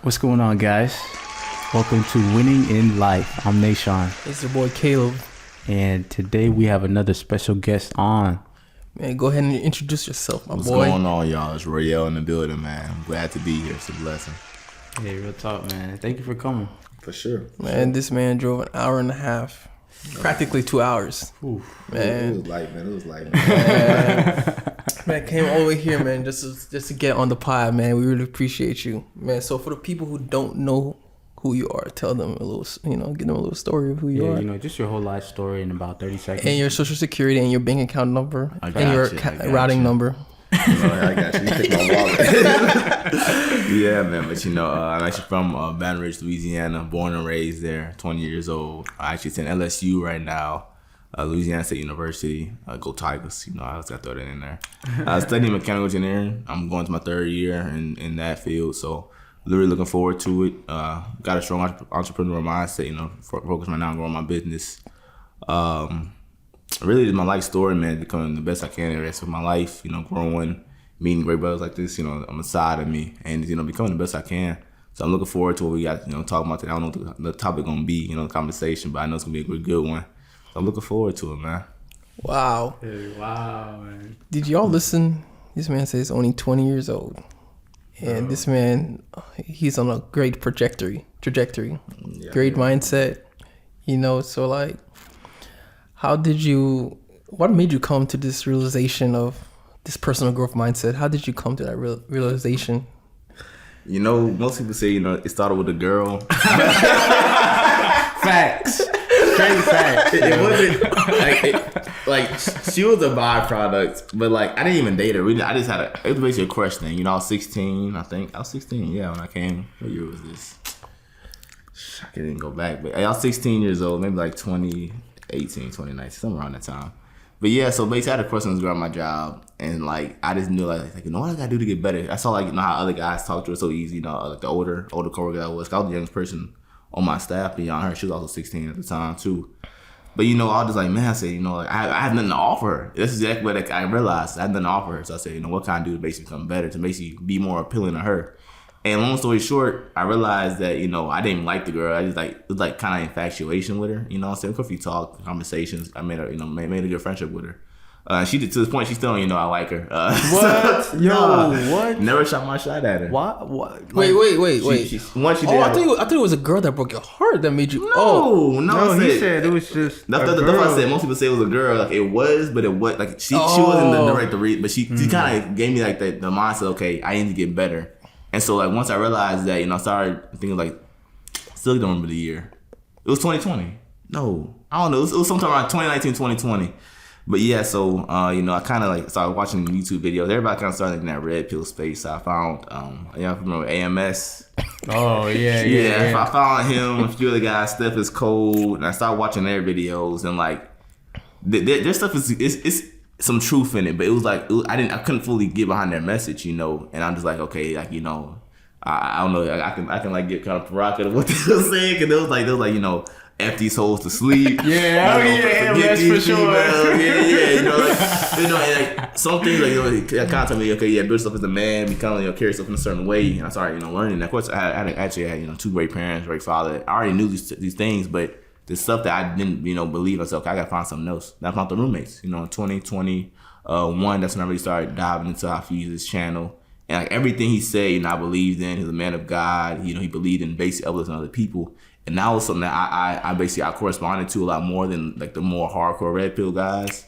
What's going on, guys? Welcome to Winning in Life. I'm Nashawn, It's your boy Caleb. and today we have another special guest on. Man, go ahead and introduce yourself, my What's boy. going on, y'all? It's Royale in the building, man. I'm glad to be here. It's a blessing. Hey, real talk, man. Thank you for coming. For sure. Man, this man drove an hour and a half, practically 2 hours. Oof. It Man, was light, man. It was light, man. man, came all the way here, man, just to get on the pod, man. We really appreciate you, man. So for the people who don't know who you are, tell them a little, give them a little story of who you Yeah, are, just your whole life story in about 30 seconds. and your social security, and your bank account number, I and got your you, I got routing you. number. I got you. You take my wallet. Yeah, man. But I'm actually from Baton Rouge, Louisiana. Born and raised there. 20 years old. I actually attend LSU right now. Louisiana State University. Go Tigers. I just got to throw that in there. Studying mechanical engineering. I'm going to my third year in that field. So literally looking forward to it. Got a strong entrepreneurial mindset. Focus right now on growing my business. Really, my life story, man, becoming the best I can in the rest of my life. Growing, meeting great brothers like this, on the side of me, and becoming the best I can. So I'm looking forward to what we got, talking about today. I don't know what the topic gonna be, the conversation, but I know it's gonna be a good one. So I'm looking forward to it, man. Wow. Hey, wow, man. Did y'all listen? This man says he's only 20 years old. And this man, he's on a great trajectory. Yeah, Great mindset. So like, what made you come to this realization of this personal growth mindset? How did you come to that realization? Most people say, it started with a girl. Facts. Straight facts. It wasn't like she was a byproduct, but like I didn't even date her. I just had it was basically a crush thing. I was 16. I think I was 16. Yeah, when I came. What year was this? I can't even go back, but I was 16 years old, maybe like 2018, 2019, somewhere around that time. But yeah, so basically I had a crush on this girl at my job, and like I just knew like what I gotta do to get better. I saw how other guys talk to her so easy. Like the older coworker I was. I was the youngest person on my staff beyond her. She was also 16 at the time too. But I was just like, man, I said, I have nothing to offer her. That's exactly what I realized. I had nothing to offer her. So I said, what can I do to basically become better, to basically be more appealing to her? And long story short, I realized that, I didn't like the girl. I just it was like kind of infatuation with her. I'm saying? A few talk, conversations. I made her, made a good friendship with her. She did, to this point, she still don't even know I like her. What? So, Yo, what? Never shot my shot at her. What? What? Wait. Once she did. I thought it was a girl that broke your heart that made you. No, he said it was just That's a what girl. I said. Most people say it was a girl. Like it was, but it was like she wasn't the direct read, but she kind of gave me like the mindset. Okay, I need to get better. And so like once I realized that, I started thinking like, still don't remember the year. It was 2020. No, I don't know. It was sometime around 2019, 2020. But yeah, so I kind of like started watching YouTube videos. Everybody kind of started in that red pill space. So I found, remember AMS. Oh, yeah. I found him, a few other guys, Steph is Cold, and I started watching their videos, and like their stuff is some truth in it, but it was like I couldn't fully get behind their message, and I'm just like, okay, like I don't know, I can like get kind of provocative what they were saying, because it was like F these hoes to sleep. Yeah, that's for sure. And like some things like kind of tell me, okay, build yourself as a man, become carry yourself in a certain way, and I started learning. And of course, I had two great parents, great father. I already knew these things, but the stuff that I didn't believe myself, okay, I gotta find something else. That's not the roommates. In 2021, that's when I really started diving into Hafiz's channel. And like everything he said, I believed in. He was a man of God. He believed in basic uplifting other people. And that was something that I corresponded to a lot more than like the more hardcore red pill guys.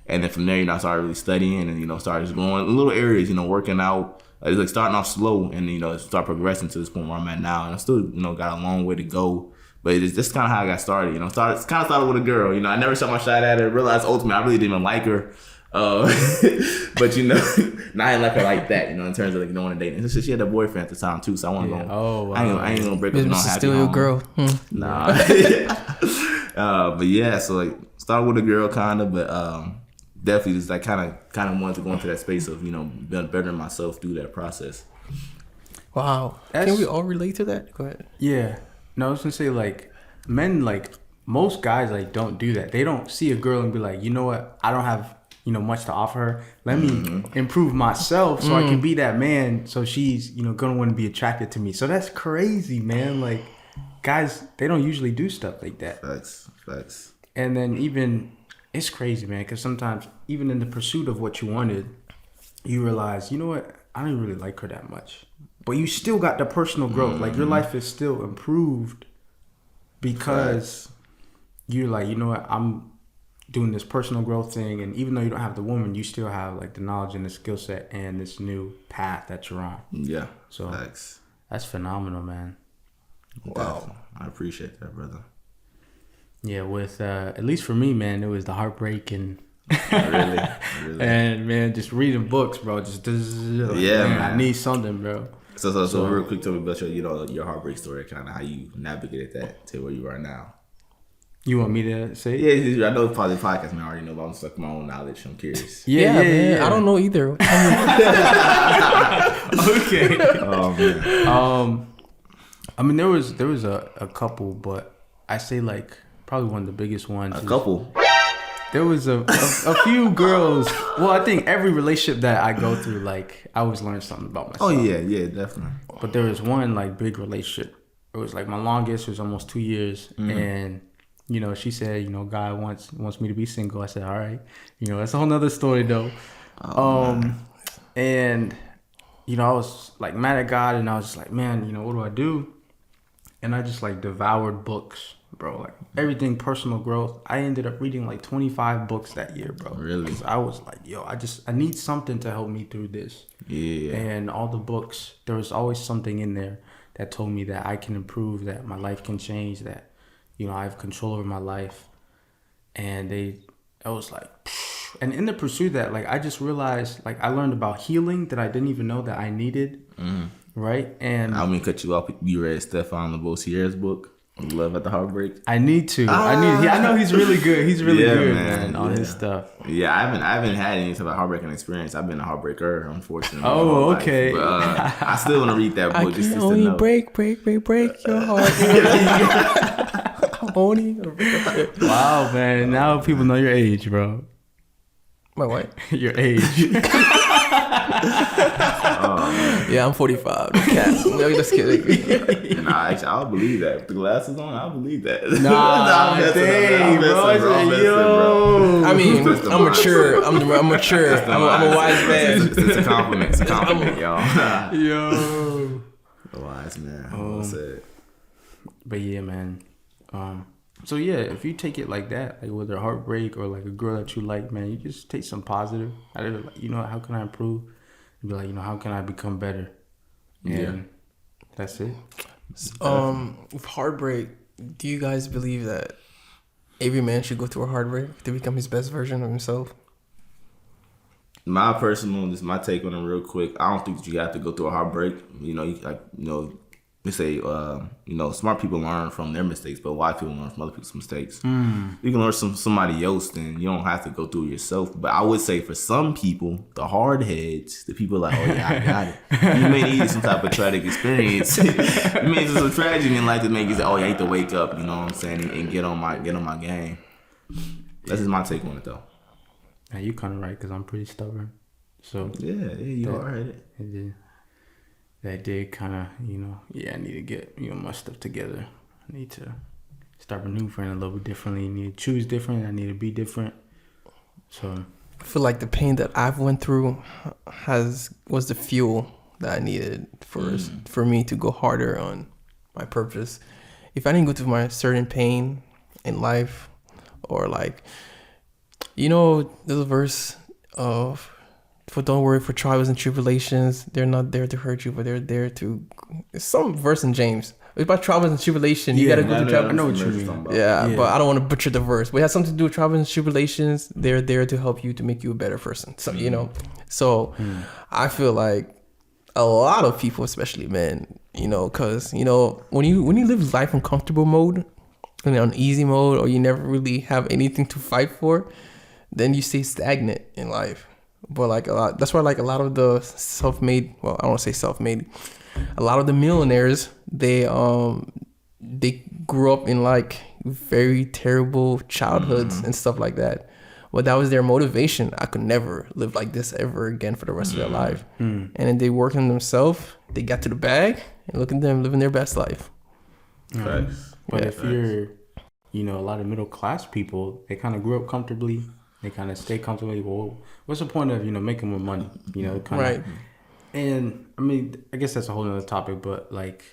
And then from there, I started really studying and, started just growing in little areas, working out. It's like starting off slow and, start progressing to this point where I'm at now. And I still, got a long way to go. But it's just kind of how I got started, started with a girl. I never shot my shot at her. Realized ultimately I really didn't even like her. But I didn't like her like that, in terms of like going to dating. She had a boyfriend at the time too, so I want to go. Oh, wow. I ain't gonna break up no happy Still your home. girl. Nah. But yeah, so like started with a girl kind of, but definitely just like kind of wanted to go into that space of bettering myself through that process. Wow. Can we all relate to that? Go ahead. Yeah. No, I was gonna say like men, like most guys like don't do that. They don't see a girl and be like, you know what? I don't have much to offer her. Let me improve myself so I can be that man. So she's, gonna want to be attracted to me. So that's crazy, man. Like, guys, they don't usually do stuff like that. Facts. And then even, it's crazy, man, because sometimes even in the pursuit of what you wanted, you realize, you know what, I don't really like her that much. But you still got the personal growth. Like, your life is still improved because you're like, you know what, I'm doing this personal growth thing. And even though you don't have the woman, you still have, like, the knowledge and the skill set and this new path that you're on. Yeah. So Facts. that's phenomenal, man. Wow. I appreciate that, brother. Yeah, with at least for me, man, it was the heartbreak and Really? and man, just reading books, bro. Just man. I need something, bro. So real quick, tell me about your heartbreak story, kind of how you navigated that to where you are now. You want me to say it? Yeah, I know probably podcast man I already know, but I'm stuck in my own knowledge. I'm curious. Yeah, man. I don't know either. Okay. Oh man. I mean, there was a couple, but I say like probably one of the biggest ones. A couple. There was a few girls. Well, I think every relationship that I go through, like, I always learn something about myself. Oh yeah, definitely. But there was one like big relationship. It was like my longest. It was almost 2 years, and she said, God wants me to be single. I said, all right. That's a whole nother story though. And I was like mad at God, and I was just like, man, what do I do? And I just like devoured books, bro. Like everything personal growth. I ended up reading like 25 books that year, bro. Really? 'Cause I was like, I need something to help me through this. Yeah. And all the books, there was always something in there that told me that I can improve, that my life can change, that, I have control over my life. And I was like, phew. And in the pursuit of that, like, I just realized, like, I learned about healing that I didn't even know that I needed. Right? And I mean, cut you off. You read Stefan Lavoisier's book, Love at the Heartbreak? I need to. I know he's really good. He's really good, man, on his stuff. Yeah, I haven't had any type of heartbreaking experience. I've been a heartbreaker, unfortunately. Oh, okay. But, I still want to read that book. I just can to only know. break your heart. Only. Wow, man. Now people know your age, bro. My wife. Your age. Yeah, I'm 45. Cat. No, just kidding. Nah, actually, I'll believe that. With the glasses on, I'll believe that. Nah, dang, bro. I mean, I'm mature. I'm mature. I'm a wise man. It's a compliment. It's a compliment, y'all. Yo. A wise man. Well said. But yeah, man. So yeah, if you take it like that, like whether heartbreak or like a girl that you like, man, you just take some positive. How can I improve? And be like, how can I become better? And that's it. With heartbreak, do you guys believe that every man should go through a heartbreak to become his best version of himself? My take on it real quick. I don't think that you have to go through a heartbreak. They say, smart people learn from their mistakes, but wise people learn from other people's mistakes. You can learn from somebody else, then you don't have to go through it yourself. But I would say for some people, the hard heads, the people like, oh yeah, I got it. You may need some type of tragic experience. You may need some tragedy in life to make you say, oh, yeah, I need to wake up. You know what I'm saying, and get on my game. That's just my take on it, though. Yeah, you kind of right, because I'm pretty stubborn. So yeah, you are right. That did kind of, I need to get, my stuff together. I need to start maneuvering a little bit differently. I need to choose different. I need to be different. So I feel like the pain that I've went through was the fuel that I needed for me to go harder on my purpose. If I didn't go through my certain pain in life, or like, there's a verse of, don't worry for trials and tribulations. They're not there to hurt you, but they're there to. It's some verse in James. It's about trials and tribulation. You gotta go through trials. I know what you mean. Yeah, but I don't want to butcher the verse. But it has something to do with trials and tribulations. They're there to help you, to make you a better person. So So I feel like a lot of people, especially men, because when you live life in comfortable mode, and on easy mode, or you never really have anything to fight for, then you stay stagnant in life. But that's why a lot of the self-made, well, I don't want to say self-made, a lot of the millionaires, they grew up in like very terrible childhoods and stuff like that. but that was their motivation. I could never live like this ever again for the rest of their life. And then they worked on themselves. They got to the bag, and look at them living their best life. Facts. But Yeah, if you're, you know, a lot of middle class people, they kind of grew up comfortably. They kind of stay comfortably. Well, what's the point of, you know, making more money? You know, kind of. Right. And I mean, I guess that's a whole other topic. But like,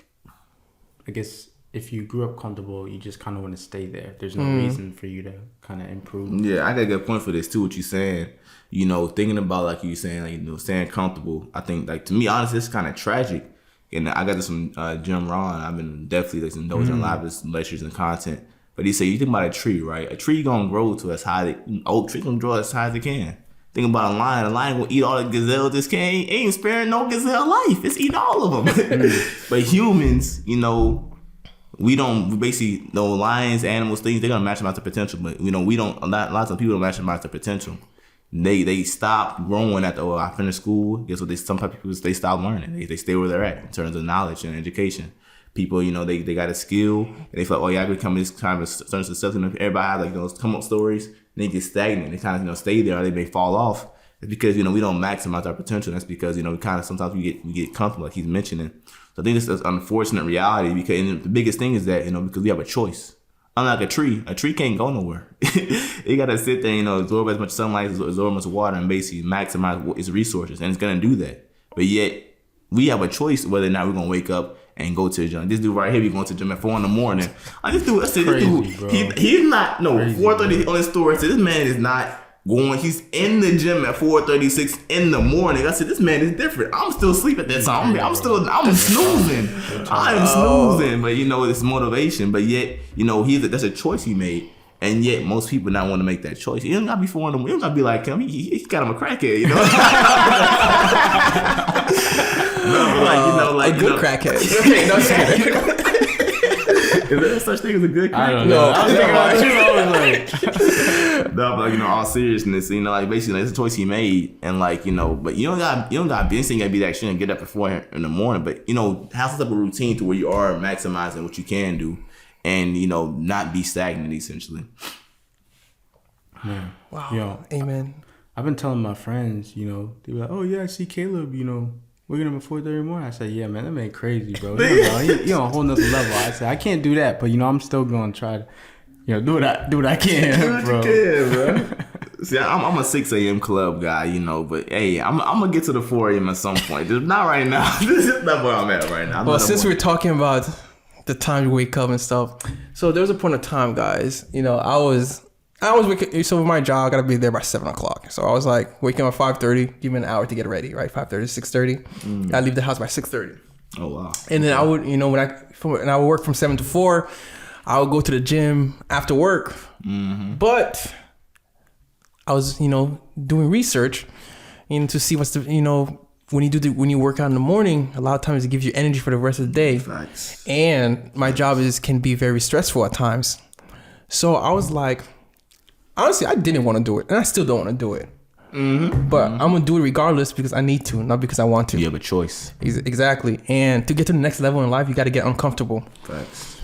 I guess if you grew up comfortable, you just kind of want to stay there. There's no reason for you to kind of improve. Yeah, I got a good point for this too. What you saying? You know, thinking about like you saying, like, you know, staying comfortable. I think, like, to me, honestly, it's kind of tragic. And I got this from Jim Rohn. I've been definitely like indulging a lot of his lectures and content. But he said, you think about a tree, right? A tree gonna grow to as high. Oak tree gonna grow as high as it can. Think about a lion. A lion gonna eat all the gazelles this can. Ain't sparing no gazelle life. It's eating all of them. But humans, you know, we basically, you know, lions, animals, things, they're gonna maximize their potential. But, you know, we don't. Lots of people don't maximize their potential. They stop growing after I finished school. Guess what? Some people they stop learning. They stay where they're at in terms of knowledge and education. People, you know, they got a skill and they feel, oh yeah, I become this kind of certain success. And everybody has like those come up stories. And they get stagnant. They kind of, you know, stay there or they may fall off. It's because, you know, we don't maximize our potential. That's because, you know, we kind of sometimes we get comfortable, like he's mentioning. So I think this is an unfortunate reality because, and the biggest thing is that, you know, because we have a choice. Unlike a tree can't go nowhere. You gotta sit there, you know, absorb as much sunlight, absorb as much water, and basically maximize its resources, and it's gonna do that. But yet, we have a choice whether or not we're gonna wake up and go to the gym. This dude right here, we going to the gym at 4 a.m. This dude, he's not 4:30 on his story. I said, this man is not going. He's in the gym at 4:36 in the morning. I said, this man is different. I'm still asleep at that time. I'm snoozing. I'm snoozing. But, you know, it's motivation. But yet, you know, that's a choice he made. And yet, most people not want to make that choice. He don't gotta be 4 a.m. He don't gotta be like him. He got him a crackhead, you know. No, like, you know, like a good crackhead. Okay, no, just kidding. Is there such thing as a good crackhead? I don't know. I was thinking about you. I was like, no, but like, you know, all seriousness, you know, like basically it's a choice he made, and like, you know, but you don't got be instinct to be that shit and get up at 4 in the morning, but you know, have some type of routine to where you are maximizing what you can do, and you know, not be stagnant essentially. man. Wow. Yo, Amen. I've been telling my friends, you know, they be like, oh yeah, I see Caleb, you know, waking up at 4:30 in the morning. I said, yeah, man, that man crazy, bro. He on a whole nother level. I said, I can't do that, but you know, I'm still gonna try to, you know, do what I can, bro. See, I'm a 6 a.m. club guy, you know, but hey, I'm gonna get to the 4 a.m. at some point. Just not right now. This is not where I'm at right now. Well, since we're talking about the time you wake up and stuff, so there was a point of time, guys. You know, I was waking. So with my job, I gotta be there by 7:00. So I was like waking up at 5:30. Give me an hour to get ready, right? 5:30, 6:30. I leave the house by 6:30. Oh wow. And then I would, you know, when I would work from 7 to 4, I would go to the gym after work. Mm-hmm. But I was, you know, doing research, you know, to see what's the, you know, when you work out in the morning, a lot of times it gives you energy for the rest of the day. Facts. And my job can be very stressful at times. So I was like, honestly, I didn't want to do it, and I still don't want to do it. Mm-hmm. But I'm gonna do it regardless because I need to, not because I want to. You have a choice. Exactly. And to get to the next level in life, you got to get uncomfortable. Facts.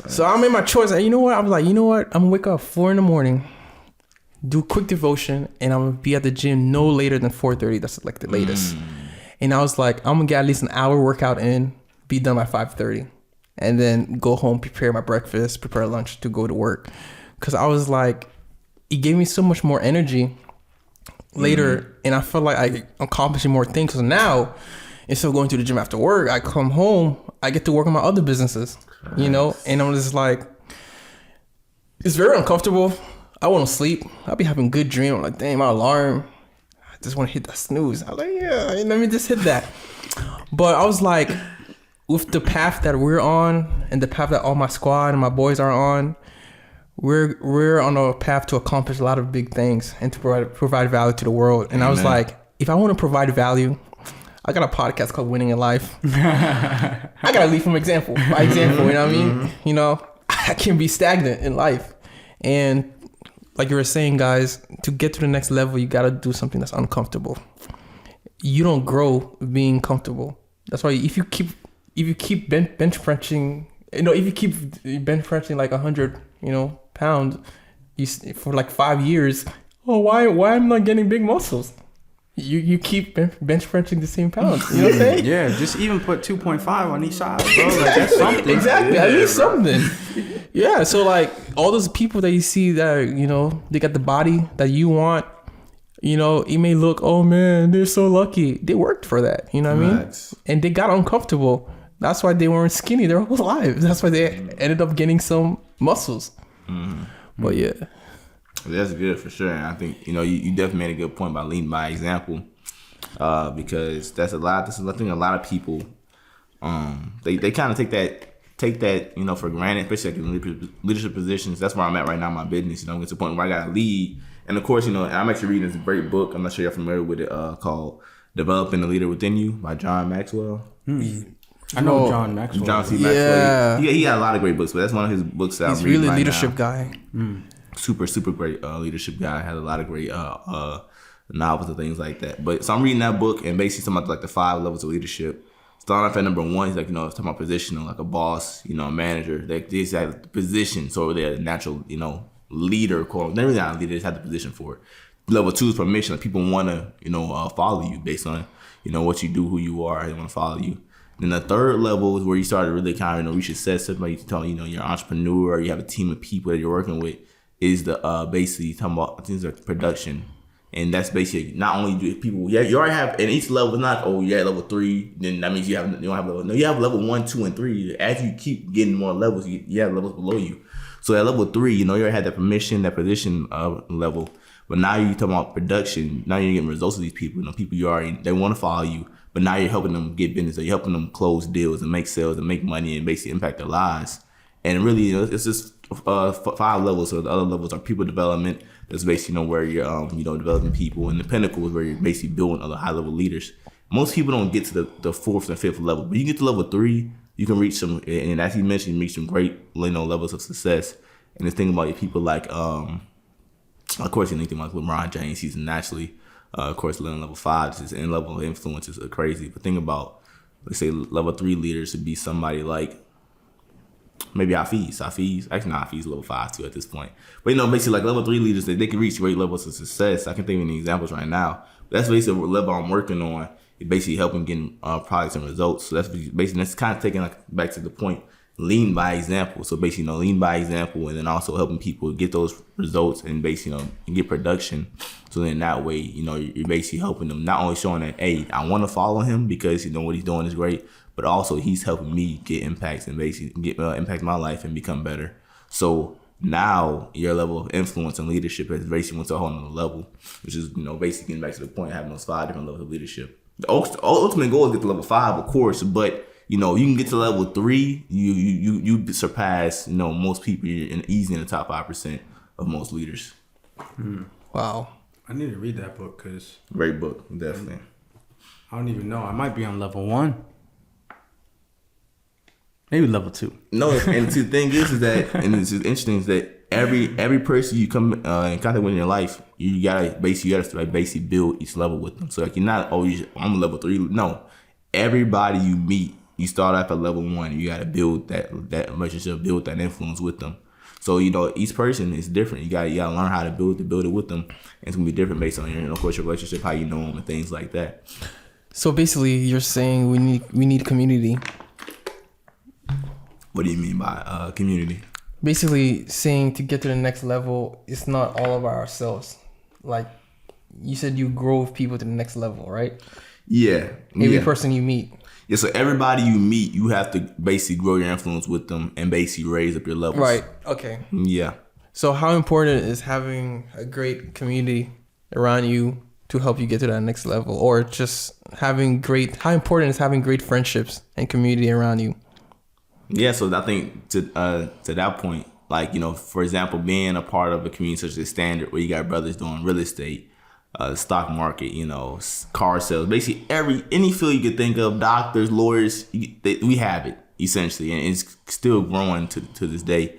So I made my choice. And you know what? I was like, you know what? I'm gonna wake up 4 a.m, do a quick devotion, and I'm gonna be at the gym no later than 4:30. That's like the latest. And I was like, I'm gonna get at least an hour workout in, be done by 5:30, and then go home, prepare my breakfast, prepare lunch to go to work. Cause I was like, it gave me so much more energy later, and I felt like I accomplishing more things. So now, instead of going to the gym after work, I come home, I get to work on my other businesses, you know, and I'm just like, it's very uncomfortable. I want to sleep. I'll be having good dreams. I'm like, dang, my alarm. I just want to hit that snooze. I'm like, yeah, let me just hit that. But I was like, with the path that we're on and the path that all my squad and my boys are on, we're on a path to accomplish a lot of big things and to provide value to the world. And I was like, if I want to provide value, I got a podcast called Winning in Life. I got to lead from example. By example, you know what I mean? You know, I can be stagnant in life. And like you were saying, guys, to get to the next level, you got to do something that's uncomfortable. You don't grow being comfortable. That's why if you keep bench pressing, you know, if you keep bench pressing like 100, you know, pounds, for like 5 years, oh, why I'm not getting big muscles? You keep bench pressing the same pounds. You know what I'm saying? Yeah, just even put 2.5 on each side, bro. Like, that's something. Exactly. At least something. Yeah. So like all those people that you see that, you know, they got the body that you want, you know, it may look, oh man, they're so lucky. They worked for that. You know what I mean? Facts. And they got uncomfortable. That's why they weren't skinny their whole lives. That's why they ended up getting some muscles. But yeah. That's good for sure. And I think, you know, you definitely made a good point by leading by example. Because that's I think a lot of people, they kind of take that, you know, for granted, especially like in leadership positions. That's where I'm at right now in my business. You know, I'm getting to the point where I got to lead. And of course, you know, I'm actually reading this great book. I'm not sure you're familiar with it, called Developing the Leader Within You by John Maxwell. I know John Maxwell. John C. Maxwell. Yeah. He got a lot of great books, but that's one of his books that He's I'm reading really a right leadership now. guy. Super great leadership guy. Had a lot of great novels and things like that. But so I'm reading that book and basically talking about like the 5 levels of leadership. Starting off at number 1, he's like, you know, talking about positional, like a boss, you know, a manager. They have the position, so they're a natural, you know, leader. They're really not a leader; they just have the position for it. Level 2 is permission. Like people want to, you know, follow you based on, you know, what you do, who you are. They want to follow you. Then the 3rd level is where you start to really kind of, you know, reach success. Somebody tell you know, you're an entrepreneur, or you have a team of people that you're working with. Is the basically talking about things like production. And that's basically not only do people, you already have, and each level is not, oh, you're at level 3, then that means you don't have level, no, you have level 1, 2, and 3. As you keep getting more levels, you have levels below you. So at level 3, you know, you already had that permission, that position level, but now you're talking about production. Now you're getting results of these people. You know, people they want to follow you, but now you're helping them get business, or you're helping them close deals and make sales and make money and basically impact their lives. And really, you know, it's just 5 levels. So the other levels are people development. That's basically, you know, where you're, you know, developing people. And the pinnacle is where you're basically building other high level leaders. Most people don't get to the 4th and 5th level, but you get to level 3, you can reach some, and as he mentioned, you reach some great, you know, levels of success. And the thing about people like, of course, anything like LeBron James, he's naturally, of course, level 5, his end level of influence is crazy. But think about, let's say, level 3 leaders would be somebody like, maybe Hafiz. Actually, not Hafiz, level 5 too at this point. But, you know, basically like level 3 leaders, they can reach great levels of success. I can think of any examples right now. But that's basically what level I'm working on. It's basically helping getting products and results. So that's kind of taking like back to the point, lean by example. So basically, you know, lean by example, and then also helping people get those results and basically, you know, and get production. So then that way, you know, you're basically helping them, not only showing that, hey, I want to follow him because, you know, what he's doing is great, but also he's helping me get impacts and basically get impact my life and become better. So now your level of influence and leadership has basically went to a whole nother level, which is, you know, basically getting back to the point of having those 5 different levels of leadership. The ultimate goal is to get to level 5, of course, but, you know, you can get to level 3, you surpass, you know, most people. You're easy in the top 5% of most leaders. Wow. I need to read that book because Great book, definitely. I don't even know. I might be on level 1. Maybe level 2. No, and the thing is that, and it's just interesting, is that every person you come in contact with in your life, you gotta basically build each level with them. So like, you're not always, I'm level 3. No, everybody you meet, you start off at level 1. You gotta build that relationship, build that influence with them. So, you know, each person is different. You gotta learn how to build it with them. And it's gonna be different based on your, of course, your relationship, how you know them, and things like that. So basically, you're saying we need community. What do you mean by community? Basically, saying to get to the next level, it's not all about ourselves. Like you said, you grow with people to the next level, right? Yeah. Every person you meet. Yeah, so everybody you meet, you have to basically grow your influence with them and basically raise up your levels. Right. Okay. Yeah. So how important is having a great community around you to help you get to that next level, or just how important is having great friendships and community around you? Yeah, so I think to that point, like, you know, for example, being a part of a community such as Standard, where you got brothers doing real estate, stock market, you know, car sales, basically any field you could think of, doctors, lawyers, we have it essentially, and it's still growing to this day.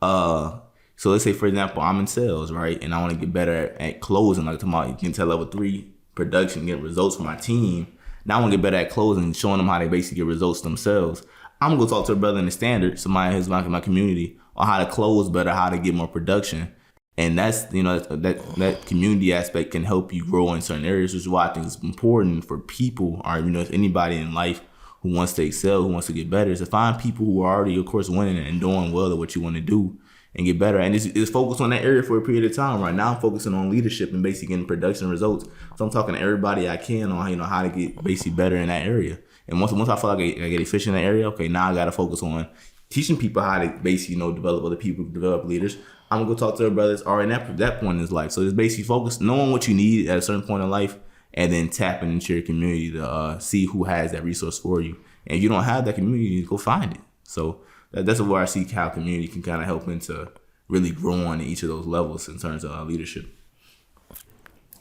So let's say, for example, I'm in sales, right, and I want to get better at closing. Like tomorrow, you can tell level 3 production, get results for my team. Now I want to get better at closing and showing them how they basically get results themselves. I'm gonna go talk to a brother in the Standard, somebody who's like in my community, on how to close better, how to get more production. And that's, you know, that community aspect can help you grow in certain areas, which is why I think it's important for people, or, you know, if anybody in life who wants to excel, who wants to get better, is to find people who are already, of course, winning and doing well at what you want to do and get better. And it's focused on that area for a period of time. Right now, I'm focusing on leadership and basically getting production results. So I'm talking to everybody I can on, you know, how to get basically better in that area. And once I feel like I get efficient in that area, okay, now I got to focus on teaching people how to basically, you know, develop other people, develop leaders. I'm gonna go talk to their brothers or in that point in his life. So it's basically focus, knowing what you need at a certain point in life, and then tapping into your community to see who has that resource for you. And if you don't have that community, you go find it. So that's where I see how community can kind of help into really growing at each of those levels in terms of leadership.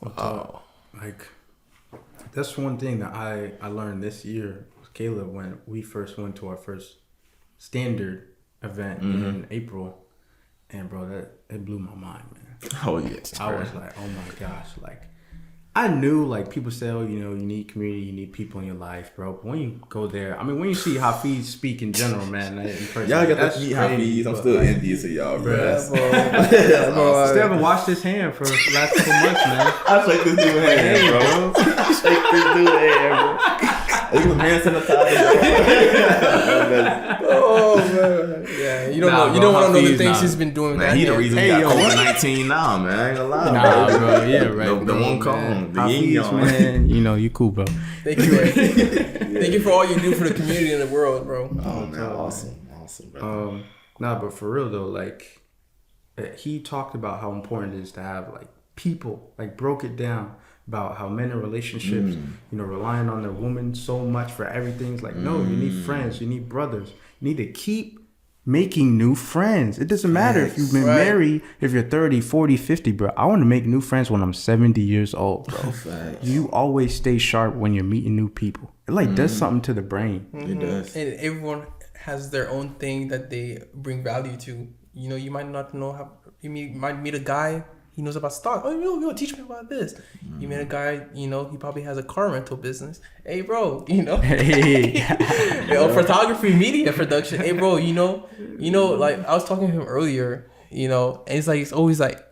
Wow. Like, that's one thing that I learned this year with Caleb when we first went to our first standard event in April. And bro, it blew my mind, man. Oh yes, I was like, oh my gosh, like I knew, like, people say, oh, you know, you need community, you need people in your life, bro. But when you go there, I mean, when you see Hafiz speak in general, man, in person, y'all got to meet Hafiz. I'm still envious of y'all, bro. I still haven't washed his hand for the last couple months, man. I shake this dude's hand, bro. I shake this dude's hand, bro. He was man sanitizer. Oh man, yeah. You don't want to know the things he's been doing. Man, he the reason we got COVID-19 now, man. I ain't gonna lie, bro. Yeah, right. The one call, the yin yang, man. You know, you cool, bro. Thank you, Ray. Thank you for all you do for the community and the world, bro. Oh man, awesome, bro. But for real though, like he talked about how important it is to have like people, like broke it down about how men in relationships, you know, relying on their woman so much for everything. It's like, no, you need friends, you need brothers. You need to keep making new friends. It doesn't matter if you've been married, if you're 30, 40, 50, bro. I want to make new friends when I'm 70 years old, bro. You always stay sharp when you're meeting new people. It like does something to the brain. It does. And everyone has their own thing that they bring value to. You know, you might not know how, might meet a guy, he knows about stock. Oh, yo, teach me about this. You met a guy, you know, he probably has a car rental business. Hey, bro, you know. Photography, media production. Hey, bro, you know, like I was talking to him earlier, you know, and it's always like,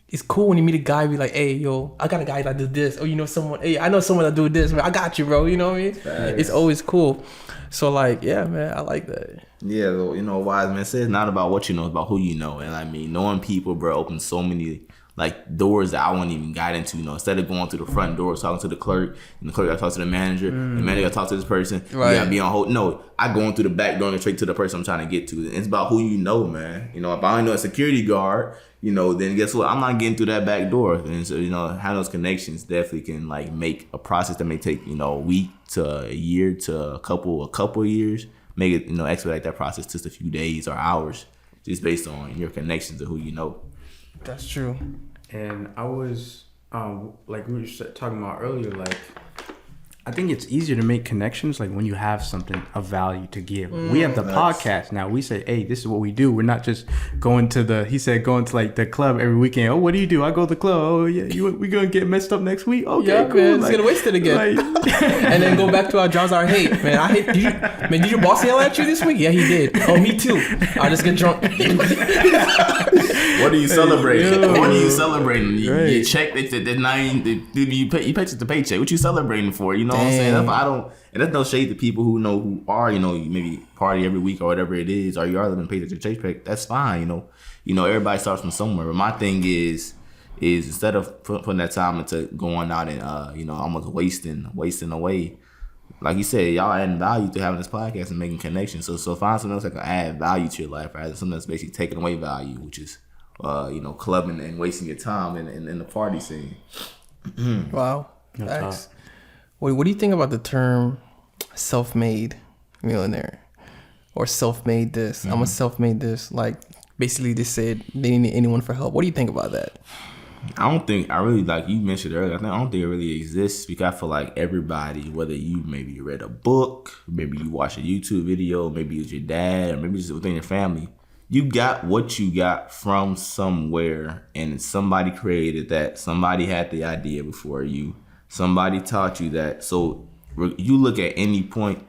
it's cool when you meet a guy, be like, hey, yo, I got a guy that do this. Or, you know, someone, hey, I know someone that do this. Man, I got you, bro. You know what I mean? Thanks. It's always cool. So, like, yeah, man, I like that. Yeah, you know, wise man says it's not about what you know, it's about who you know. And I mean, knowing people, bro, opens so many like doors that I wouldn't even got into. You know, instead of going through the front door, talking to the clerk, and the clerk got to talk to the manager, the manager got to talk to this person. Right. You got to be on hold. No, I go in through the back door and straight to the person I'm trying to get to. It's about who you know, man. You know, if I only know a security guard, you know, then guess what? I'm not getting through that back door. And so, you know, having those connections definitely can like make a process that may take, you know, a week to a year to a couple of years, make it, you know, expedite that process just a few days or hours, just based on your connections to who you know. That's true. And I was, like we were talking about earlier, like, I think it's easier to make connections like when you have something of value to give. We have the podcast now. We say, hey, this is what we do. We're not just going to going to like the club every weekend. Oh, what do you do? I go to the club. Oh, yeah, we going to get messed up next week? Okay, yeah, cool. Man, it's going to waste it again. Like, and then go back to our jobs. I hate, man. I hate. Did your boss yell at you this week? Yeah, he did. Oh, me too. I just get drunk. What are you celebrating? What are you celebrating? You check the 9. You paycheck the paycheck. What you celebrating for? You know what I'm saying? And that's no shade to people who know who are, you know, maybe party every week or whatever it is, or you are living paycheck to paycheck. That's fine, you know. You know, everybody starts from somewhere. But my thing is instead of putting that time into going out and you know, almost wasting away. Like you said, y'all adding value to having this podcast and making connections. So find something else that can add value to your life, rather than something that's basically taking away value, which is you know, clubbing and wasting your time in the party scene. Wow. Thanks. What do you think about the term self-made millionaire or self-made this? I'm a self-made this. Like, basically they said they didn't need anyone for help. What do you think about that? I really, like you mentioned earlier, I don't think it really exists, because I feel like everybody, whether you maybe read a book, maybe you watch a YouTube video, maybe it's your dad, or maybe it's within your family, you got what you got from somewhere, and somebody created that. Somebody had the idea before you. Somebody taught you that. So you look at any point,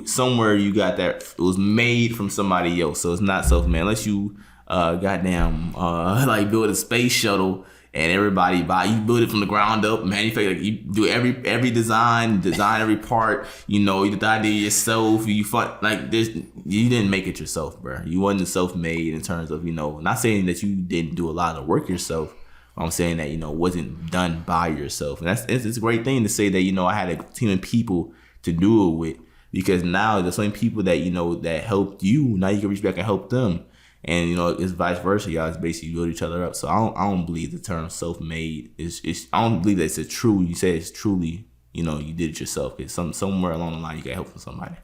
somewhere you got that. It was made from somebody else. So it's not self-made. Unless you like build a space shuttle and everybody buy. You build it from the ground up, manufacture. Like, you do every design every part. You know, you did the idea yourself. You didn't make it yourself, bro. You wasn't self-made in terms of, you know, not saying that you didn't do a lot of work yourself. I'm saying that, you know, wasn't done by yourself. And it's a great thing to say that, you know, I had a team of people to do it with, because now there's so many people that, you know, that helped you. Now you can reach back and help them. And, you know, it's vice versa. Y'all just basically build each other up. So I don't believe the term self-made I don't believe that it's a true, you say it's truly, you know, you did it yourself. It's somewhere along the line you got help from somebody.